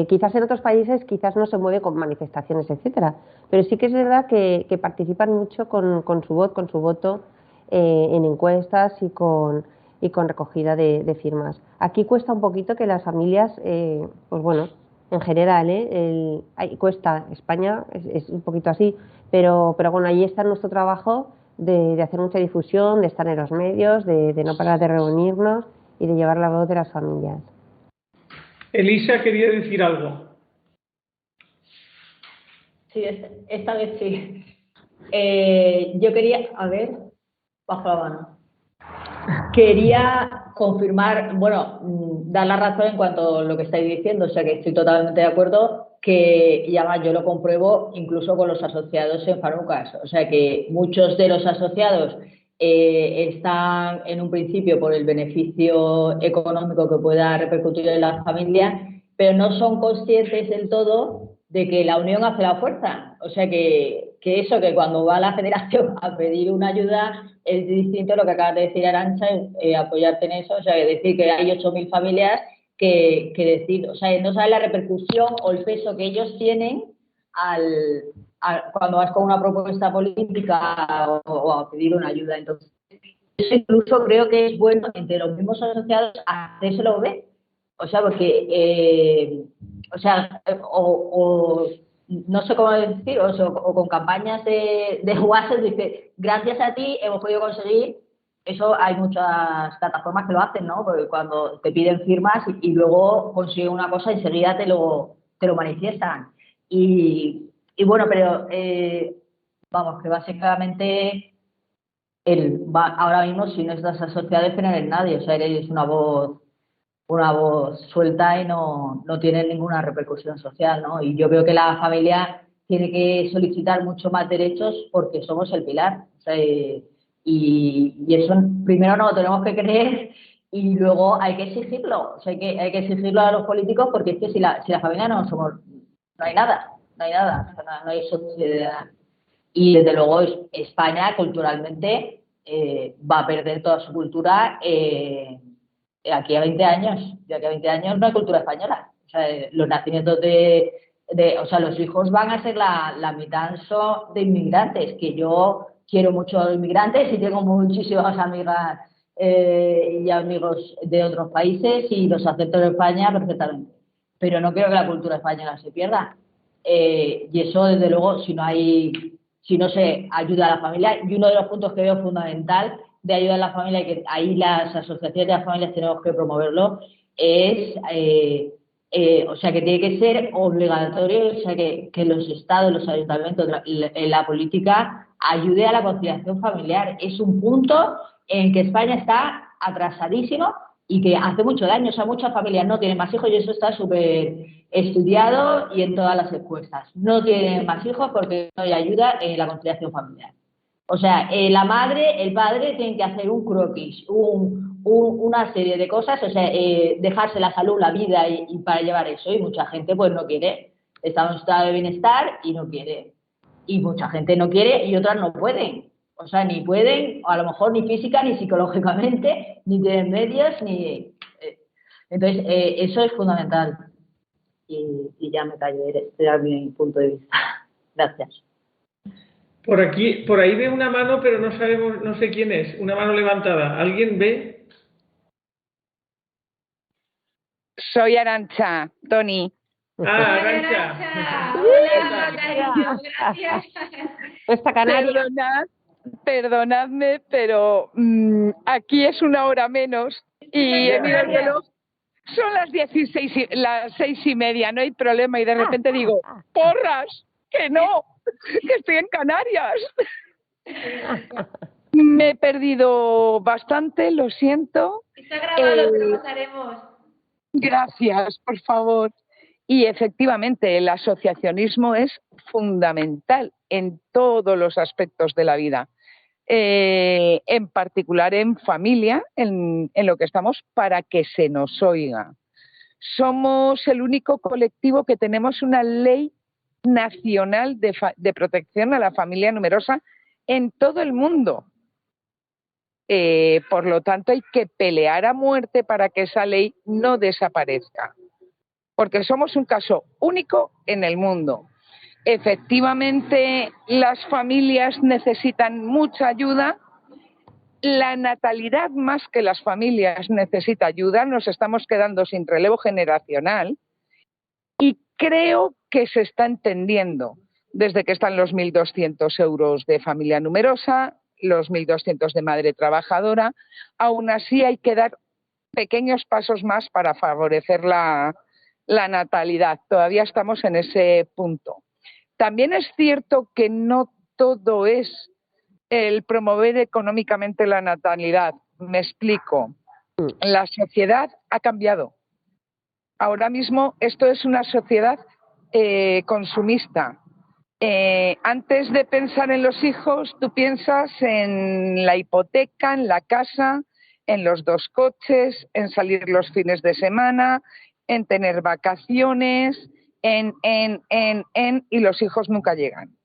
quizás en otros países quizás no se mueve con manifestaciones, etcétera. Pero sí que es verdad que participan mucho con su voz, con su voto en encuestas y con recogida de firmas. Aquí cuesta un poquito que las familias, pues bueno, en general, cuesta. España es un poquito así, pero bueno, ahí está nuestro trabajo de hacer mucha difusión, de estar en los medios, de no parar de reunirnos y de llevar la voz de las familias. Elisa quería decir algo. Sí, esta vez sí. Yo quería, a ver, bajo la mano. Quería confirmar, bueno, dar la razón en cuanto a lo que estáis diciendo, o sea que estoy totalmente de acuerdo, que y además yo lo compruebo incluso con los asociados en Fanucas, o sea que muchos de los asociados están en un principio por el beneficio económico que pueda repercutir en la familia, pero no son conscientes del todo de que la unión hace la fuerza, o sea que eso, que cuando va la federación a pedir una ayuda es distinto a lo que acabas de decir, Arantxa, apoyarte en eso, o sea, decir que hay 8.000 familias que decir, o sea, no sabes la repercusión o el peso que ellos tienen cuando vas con una propuesta política o a pedir una ayuda. Entonces, incluso creo que es bueno entre los mismos asociados hacérselo ver, o sea, porque, no sé cómo decir, o con campañas de WhatsApp, dice, gracias a ti hemos podido conseguir, eso hay muchas plataformas que lo hacen, ¿no? Porque cuando te piden firmas y luego consiguen una cosa, enseguida te lo manifiestan. Y bueno, pero vamos, que básicamente ahora mismo si no estás asociado es que no eres nadie, o sea, eres una voz suelta y no tiene ninguna repercusión social, ¿no? Y yo creo que la familia tiene que solicitar mucho más derechos porque somos el pilar. O sea, y eso primero no lo tenemos que creer y luego hay que exigirlo. O sea, hay que exigirlo a los políticos porque es que si la familia no somos, no hay nada, o sea, no hay sociedad. Y desde luego España culturalmente va a perder toda su cultura aquí a 20 años. De aquí a 20 años no hay cultura española. O sea, los nacimientos o sea, los hijos van a ser la mitad son de inmigrantes, que yo quiero mucho a los inmigrantes y tengo muchísimas amigas y amigos de otros países y los acepto en España perfectamente. Pero no quiero que la cultura española se pierda. Y eso, desde luego, si no se ayuda a la familia, y uno de los puntos que veo fundamental de ayuda a la familia, y que ahí las asociaciones de las familias tenemos que promoverlo, es, o sea, que tiene que ser obligatorio, o sea, que los estados, los ayuntamientos, la política ayude a la conciliación familiar. Es un punto en que España está atrasadísimo y que hace mucho daño, o sea, muchas familias no tienen más hijos y eso está súper estudiado y en todas las encuestas. No tienen más hijos porque no hay ayuda en la conciliación familiar. O sea, la madre, el padre tienen que hacer un croquis, una serie de cosas, o sea, dejarse la salud, la vida y para llevar eso. Y mucha gente pues no quiere, está en un estado de bienestar y no quiere. Y mucha gente no quiere y otras no pueden. O sea, ni pueden, a lo mejor ni física, ni psicológicamente, ni tienen medios, ni... Entonces, eso es fundamental. Y ya me callo, este era mi punto de vista. Gracias. Por ahí veo una mano, pero no sé quién es. Una mano levantada. ¿Alguien ve? Soy Arantxa, Toni. Ah, Arantxa. Hola, cariño, gracias. Esta canaria. Perdonadme, pero aquí es una hora menos y he mirado el reloj. Son las 6:30, no hay problema. Y de repente digo, ¡porras! ¡Que no! ¡Que estoy en Canarias! Me he perdido bastante, lo siento. Está grabado, te lo pasaremos. Gracias, por favor. Y efectivamente, el asociacionismo es fundamental en todos los aspectos de la vida. En particular en familia, en lo que estamos, para que se nos oiga. Somos el único colectivo que tenemos una ley nacional de protección a la familia numerosa en todo el mundo. Por lo tanto, hay que pelear a muerte para que esa ley no desaparezca, porque somos un caso único en el mundo. Efectivamente, las familias necesitan mucha ayuda. La natalidad, más que las familias, necesita ayuda. Nos estamos quedando sin relevo generacional y creo que se está entendiendo desde que están los 1.200 euros de familia numerosa, los 1.200 de madre trabajadora. Aún así hay que dar pequeños pasos más para favorecer la natalidad. Todavía estamos en ese punto. También es cierto que no todo es el promover económicamente la natalidad. Me explico. La sociedad ha cambiado. Ahora mismo esto es una sociedad consumista. Antes de pensar en los hijos, tú piensas en la hipoteca, en la casa, en los 2 coches, en salir los fines de semana, en tener vacaciones, y los hijos nunca llegan.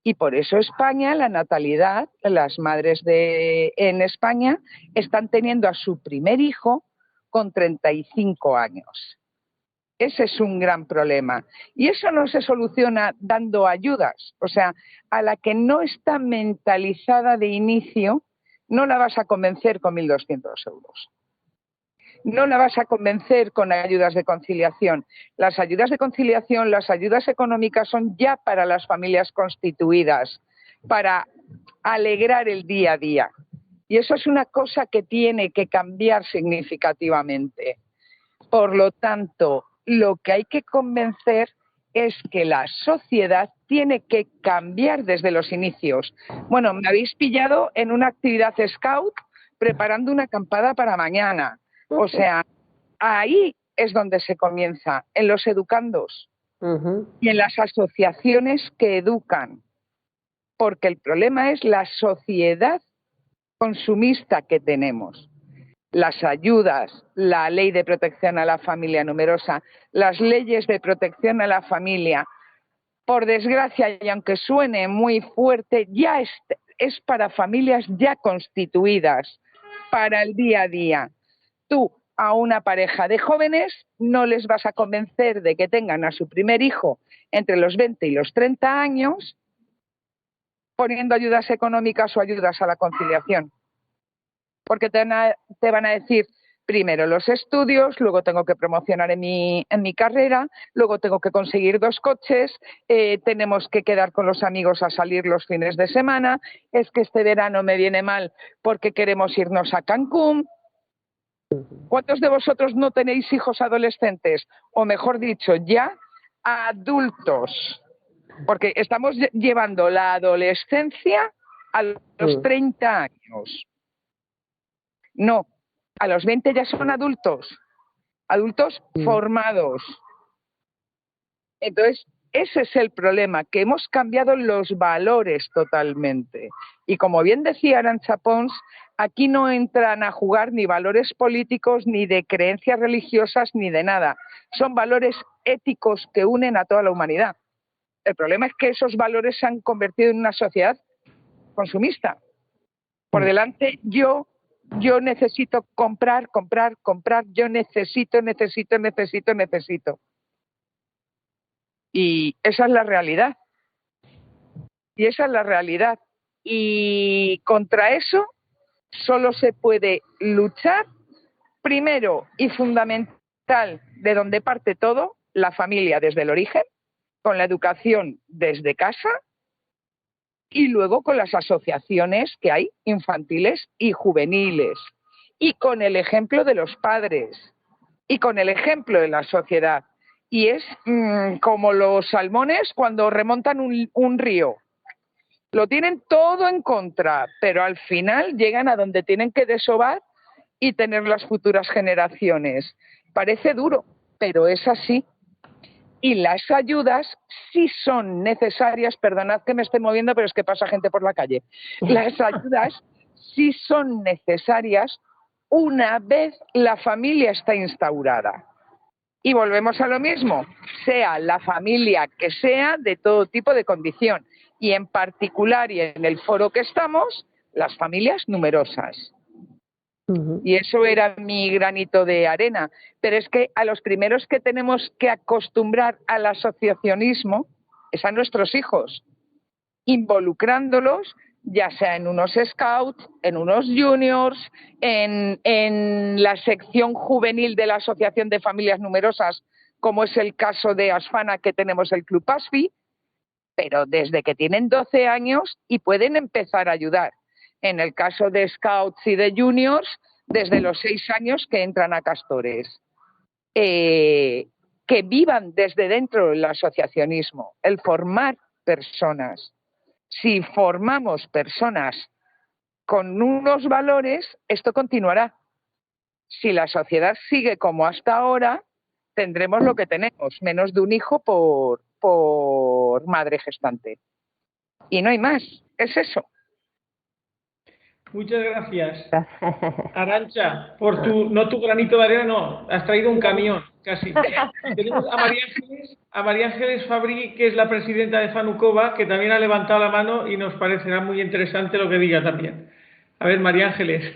Y por eso España, la natalidad, las madres en España están teniendo a su primer hijo con 35 años. Ese es un gran problema. Y eso no se soluciona dando ayudas. O sea, a la que no está mentalizada de inicio, no la vas a convencer con 1.200 euros. No la vas a convencer con ayudas de conciliación. Las ayudas de conciliación, las ayudas económicas son ya para las familias constituidas, para alegrar el día a día. Y eso es una cosa que tiene que cambiar significativamente. Por lo tanto, lo que hay que convencer es que la sociedad tiene que cambiar desde los inicios. Bueno, me habéis pillado en una actividad scout preparando una acampada para mañana. O sea, ahí es donde se comienza, en los educandos y en las asociaciones que educan. Porque el problema es la sociedad consumista que tenemos. Las ayudas, la ley de protección a la familia numerosa, las leyes de protección a la familia, por desgracia, y aunque suene muy fuerte, ya es para familias ya constituidas, para el día a día. Tú a una pareja de jóvenes no les vas a convencer de que tengan a su primer hijo entre los 20 y los 30 años poniendo ayudas económicas o ayudas a la conciliación. Porque te van a decir, primero los estudios, luego tengo que promocionar en mi carrera, luego tengo que conseguir 2 coches, tenemos que quedar con los amigos a salir los fines de semana, es que este verano me viene mal porque queremos irnos a Cancún. ¿Cuántos de vosotros no tenéis hijos adolescentes? O mejor dicho, ya adultos. Porque estamos llevando la adolescencia a los 30 años. No, a los 20 ya son adultos formados. Entonces, ese es el problema, que hemos cambiado los valores totalmente. Y como bien decía Arantxa Pons, aquí no entran a jugar ni valores políticos, ni de creencias religiosas, ni de nada. Son valores éticos que unen a toda la humanidad. El problema es que esos valores se han convertido en una sociedad consumista. Por delante, yo necesito comprar, yo necesito. Y esa es la realidad. Y contra eso solo se puede luchar, primero y fundamental, de donde parte todo, la familia desde el origen, con la educación desde casa, y luego con las asociaciones que hay, infantiles y juveniles, y con el ejemplo de los padres, y con el ejemplo de la sociedad. Y es como los salmones cuando remontan un río. Lo tienen todo en contra, pero al final llegan a donde tienen que desovar y tener las futuras generaciones. Parece duro, pero es así. Y las ayudas sí son necesarias, perdonad que me esté moviendo, pero es que pasa gente por la calle. Las ayudas sí son necesarias una vez la familia está instaurada. Y volvemos a lo mismo, sea la familia que sea, de todo tipo de condición. Y en particular, y en el foro que estamos, las familias numerosas. Y eso era mi granito de arena. Pero es que a los primeros que tenemos que acostumbrar al asociacionismo es a nuestros hijos, involucrándolos ya sea en unos scouts, en unos juniors, en la sección juvenil de la Asociación de Familias Numerosas, como es el caso de Asfana, que tenemos el Club ASFI, pero desde que tienen 12 años y pueden empezar a ayudar. En el caso de Scouts y de Juniors, desde los 6 años que entran a Castores. Que vivan desde dentro del asociacionismo, el formar personas. Si formamos personas con unos valores, esto continuará. Si la sociedad sigue como hasta ahora, tendremos lo que tenemos, menos de un hijo por madre gestante. Y no hay más, es eso. Muchas gracias, Arantxa, por tu granito de arena, no, has traído un camión, casi. Tenemos a María Ángeles Fabri, que es la presidenta de Fanukova, que también ha levantado la mano y nos parecerá muy interesante lo que diga también. A ver, María Ángeles.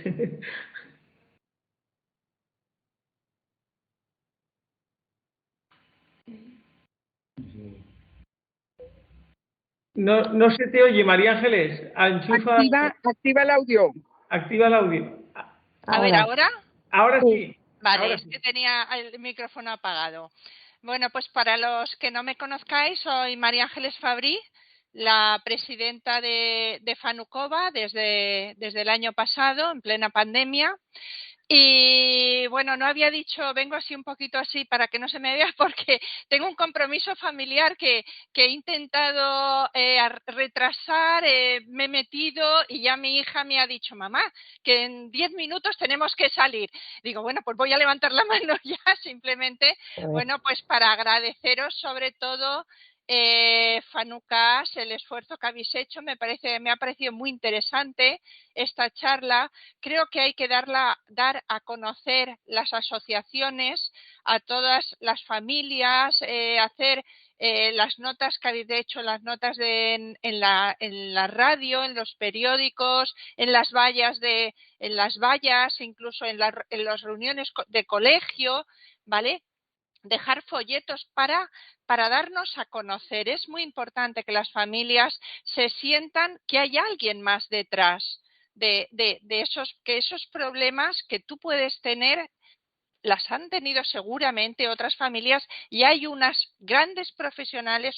No se te oye, María Ángeles. Enchufa, Activa el audio. activa el audio. A ver, ¿ahora? Ahora sí. Vale, Ahora es sí. que tenía el micrófono apagado. Bueno, pues para los que no me conozcáis, soy María Ángeles Fabrí, la presidenta de Fanukova desde el año pasado, en plena pandemia. Y bueno, no había dicho, vengo así un poquito así para que no se me vea porque tengo un compromiso familiar que he intentado retrasar, me he metido y ya mi hija me ha dicho, mamá, que en 10 minutos tenemos que salir. Digo, bueno, pues voy a levantar la mano ya simplemente, bueno, pues para agradeceros sobre todo Fanucas, el esfuerzo que habéis hecho, me ha parecido muy interesante esta charla. Creo que hay que dar a conocer las asociaciones a todas las familias, hacer las notas que habéis hecho, las notas en la radio, en los periódicos, en las vallas, incluso en las reuniones de colegio, ¿vale? Dejar folletos para darnos a conocer. Es muy importante que las familias se sientan que hay alguien más detrás de esos problemas que tú puedes tener. Las han tenido seguramente otras familias y hay unos grandes profesionales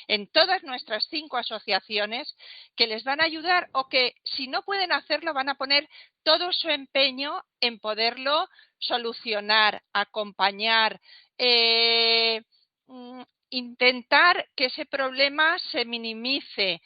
en todas nuestras 5 asociaciones que les van a ayudar o que si no pueden hacerlo van a poner todo su empeño en poderlo solucionar, acompañar, intentar que ese problema se minimice.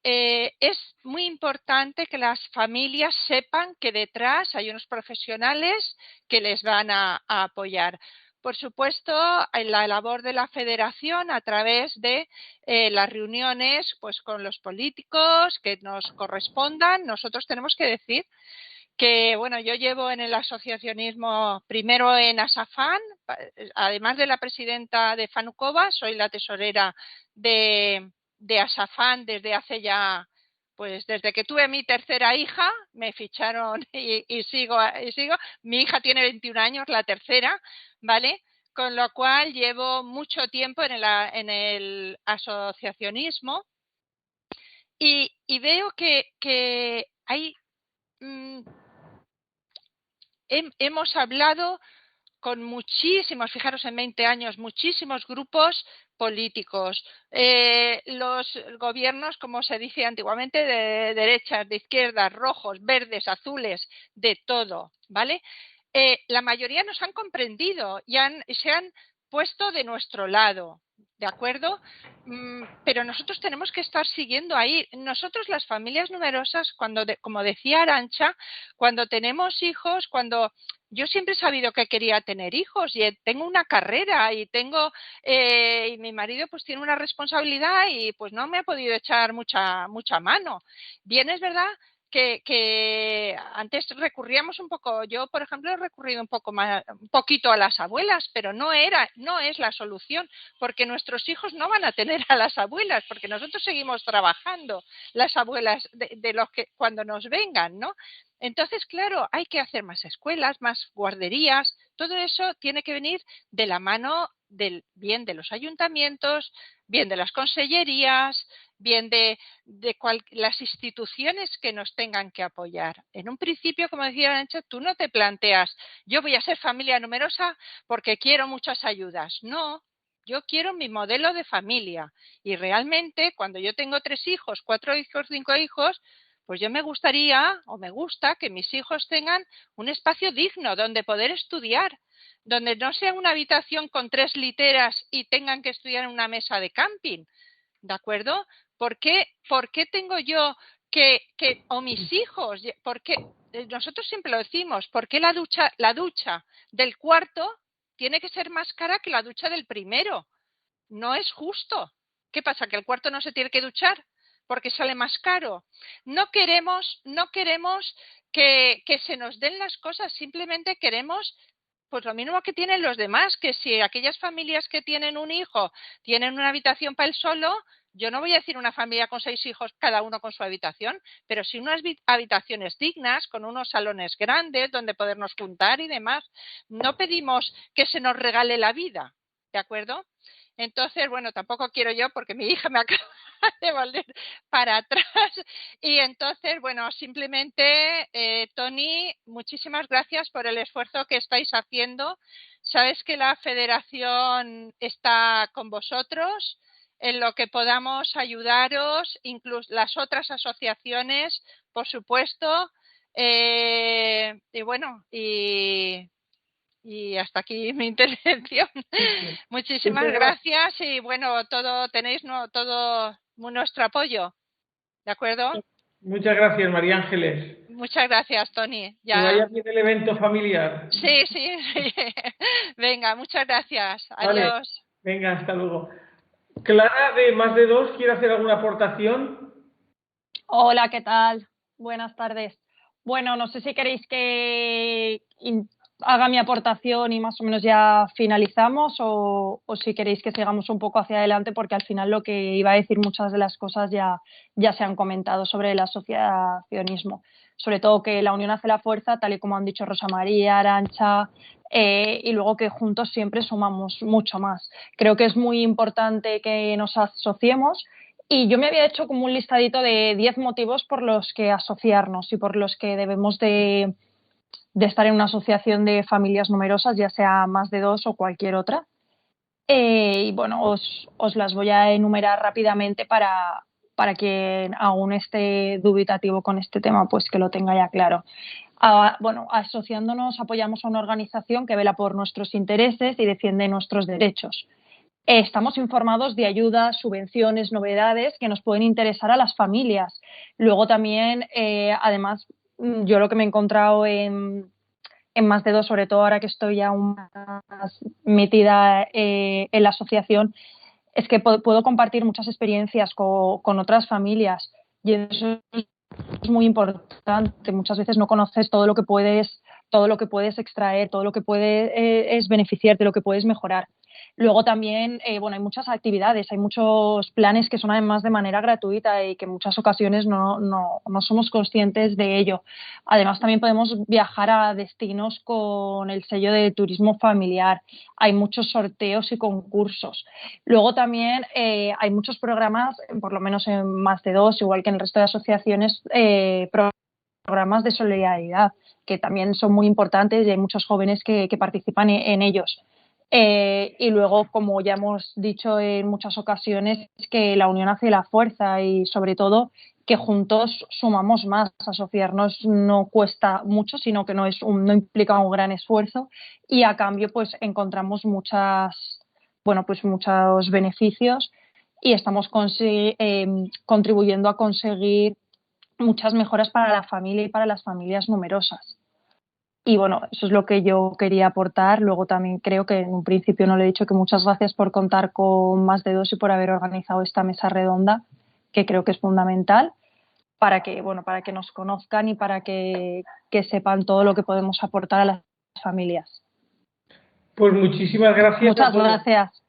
Es muy importante que las familias sepan que detrás hay unos profesionales que les van a apoyar. Por supuesto, en la labor de la federación a través de las reuniones pues, con los políticos que nos correspondan, nosotros tenemos que decir que, bueno, yo llevo en el asociacionismo primero en Asafán, además de la presidenta de Fanukova, soy la tesorera de Asafán desde hace ya, pues desde que tuve mi tercera hija, me ficharon y sigo. Mi hija tiene 21 años, la tercera, ¿vale? Con lo cual llevo mucho tiempo en el asociacionismo y veo que hay... hemos hablado con muchísimos, fijaros en 20 años, muchísimos grupos políticos, los gobiernos, como se dice antiguamente, de derechas, de izquierdas, rojos, verdes, azules, de todo, ¿vale? La mayoría nos han comprendido y se han puesto de nuestro lado, ¿de acuerdo? Pero nosotros tenemos que estar siguiendo ahí. Nosotros, las familias numerosas, como decía Arantxa, cuando tenemos hijos, yo siempre he sabido que quería tener hijos y tengo una carrera y y mi marido pues tiene una responsabilidad y pues no me ha podido echar mucha mano. Bien, es verdad que antes recurríamos un poco, yo por ejemplo he recurrido un poquito a las abuelas, pero no es la solución, porque nuestros hijos no van a tener a las abuelas, porque nosotros seguimos trabajando, las abuelas de los que cuando nos vengan, ¿no? Entonces, claro, hay que hacer más escuelas, más guarderías, todo eso tiene que venir de la mano bien de los ayuntamientos, bien de las consellerías, bien de las instituciones que nos tengan que apoyar. En un principio, como decía Arantxa, tú no te planteas, yo voy a ser familia numerosa porque quiero muchas ayudas. No, Yo quiero mi modelo de familia. Y realmente, cuando yo tengo 3 hijos, 4 hijos, 5 hijos, pues yo me gustaría o me gusta que mis hijos tengan un espacio digno donde poder estudiar, donde no sea una habitación con 3 literas y tengan que estudiar en una mesa de camping, ¿de acuerdo? ¿Por qué tengo yo o mis hijos, porque nosotros siempre lo decimos, ¿por qué la ducha del cuarto tiene que ser más cara que la ducha del primero? No es justo. ¿Qué pasa? ¿Que el cuarto no se tiene que duchar porque sale más caro? No queremos que se nos den las cosas, simplemente queremos pues lo mismo que tienen los demás, que si aquellas familias que tienen un hijo tienen una habitación para él solo, yo no voy a decir una familia con 6 hijos, cada uno con su habitación, pero sí unas habitaciones dignas, con unos salones grandes donde podernos juntar y demás. No pedimos que se nos regale la vida, ¿de acuerdo? Entonces, bueno, tampoco quiero yo porque mi hija me acaba de volver para atrás. Y entonces, bueno, simplemente, Tony, muchísimas gracias por el esfuerzo que estáis haciendo. Sabes que la federación está con vosotros en lo que podamos ayudaros, incluso las otras asociaciones, por supuesto. Y bueno, y hasta aquí mi intervención. Muchísimas gracias y bueno, tenéis todo nuestro apoyo. ¿De acuerdo? Muchas gracias, María Ángeles. Muchas gracias, Tony. Que vaya bien el evento familiar. Sí. Venga, muchas gracias. Vale. Adiós. Venga, hasta luego. Clara, de Más de Dos, ¿quiere hacer alguna aportación? Hola, ¿qué tal? Buenas tardes. Bueno, no sé si queréis que haga mi aportación y más o menos ya finalizamos o si queréis que sigamos un poco hacia adelante, porque al final lo que iba a decir, muchas de las cosas ya se han comentado sobre el asociacionismo. Sobre todo que la unión hace la fuerza, tal y como han dicho Rosa María, Arantxa, y luego que juntos siempre sumamos mucho más. Creo que es muy importante que nos asociemos. Y yo me había hecho como un listadito de 10 motivos por los que asociarnos y por los que debemos de estar en una asociación de familias numerosas, ya sea Más de Dos o cualquier otra. Y bueno, os las voy a enumerar rápidamente para quien aún esté dubitativo con este tema, pues que lo tenga ya claro. Bueno, asociándonos apoyamos a una organización que vela por nuestros intereses y defiende nuestros derechos. Estamos informados de ayudas, subvenciones, novedades que nos pueden interesar a las familias. Luego también, además, yo lo que me he encontrado en Más de Dos, sobre todo ahora que estoy aún más metida en la asociación, es que puedo compartir muchas experiencias con otras familias y eso es muy importante. Muchas veces no conoces todo lo que puedes extraer, todo lo que puedes beneficiarte, lo que puedes mejorar. Luego también, bueno, hay muchas actividades, hay muchos planes que son además de manera gratuita y que en muchas ocasiones no somos conscientes de ello. Además, también podemos viajar a destinos con el sello de turismo familiar. Hay muchos sorteos y concursos. Luego también hay muchos programas, por lo menos en Más de Dos, igual que en el resto de asociaciones, programas de solidaridad, que también son muy importantes y hay muchos jóvenes que participan en ellos. Y luego, como ya hemos dicho en muchas ocasiones, que la unión hace la fuerza y sobre todo que juntos sumamos más. Asociarnos no cuesta mucho, sino que no implica un gran esfuerzo y a cambio pues encontramos muchos beneficios y estamos contribuyendo a conseguir muchas mejoras para la familia y para las familias numerosas. Y bueno, eso es lo que yo quería aportar. Luego también creo que en un principio no le he dicho que muchas gracias por contar con Más de Dos y por haber organizado esta mesa redonda, que creo que es fundamental para que nos conozcan y para que sepan todo lo que podemos aportar a las familias. Pues muchísimas gracias. Muchas gracias.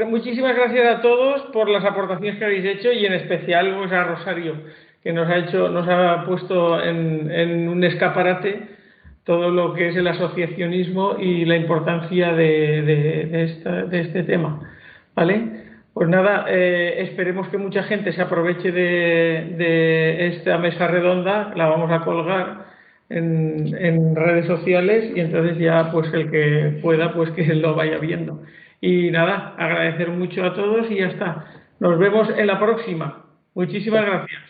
Muchísimas gracias a todos por las aportaciones que habéis hecho y en especial pues, a Rosario, que nos ha puesto en un escaparate todo lo que es el asociacionismo y la importancia de este tema, ¿vale? Pues nada, esperemos que mucha gente se aproveche de esta mesa redonda, la vamos a colgar en redes sociales y entonces ya pues el que pueda pues que lo vaya viendo. Y nada, agradecer mucho a todos y ya está. Nos vemos en la próxima. Muchísimas gracias.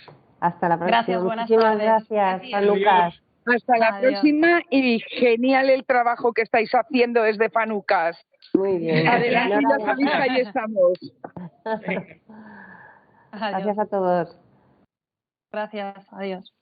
Hasta la próxima. Gracias, buenas Muchísimas tardes. gracias, San Adiós. Lucas. Hasta la Adiós. próxima y genial el trabajo que estáis haciendo desde Fanucas. Muy bien. Adelante, ya Enhorabuena. sabéis que ahí estamos. Adiós. Gracias a todos. Gracias, adiós.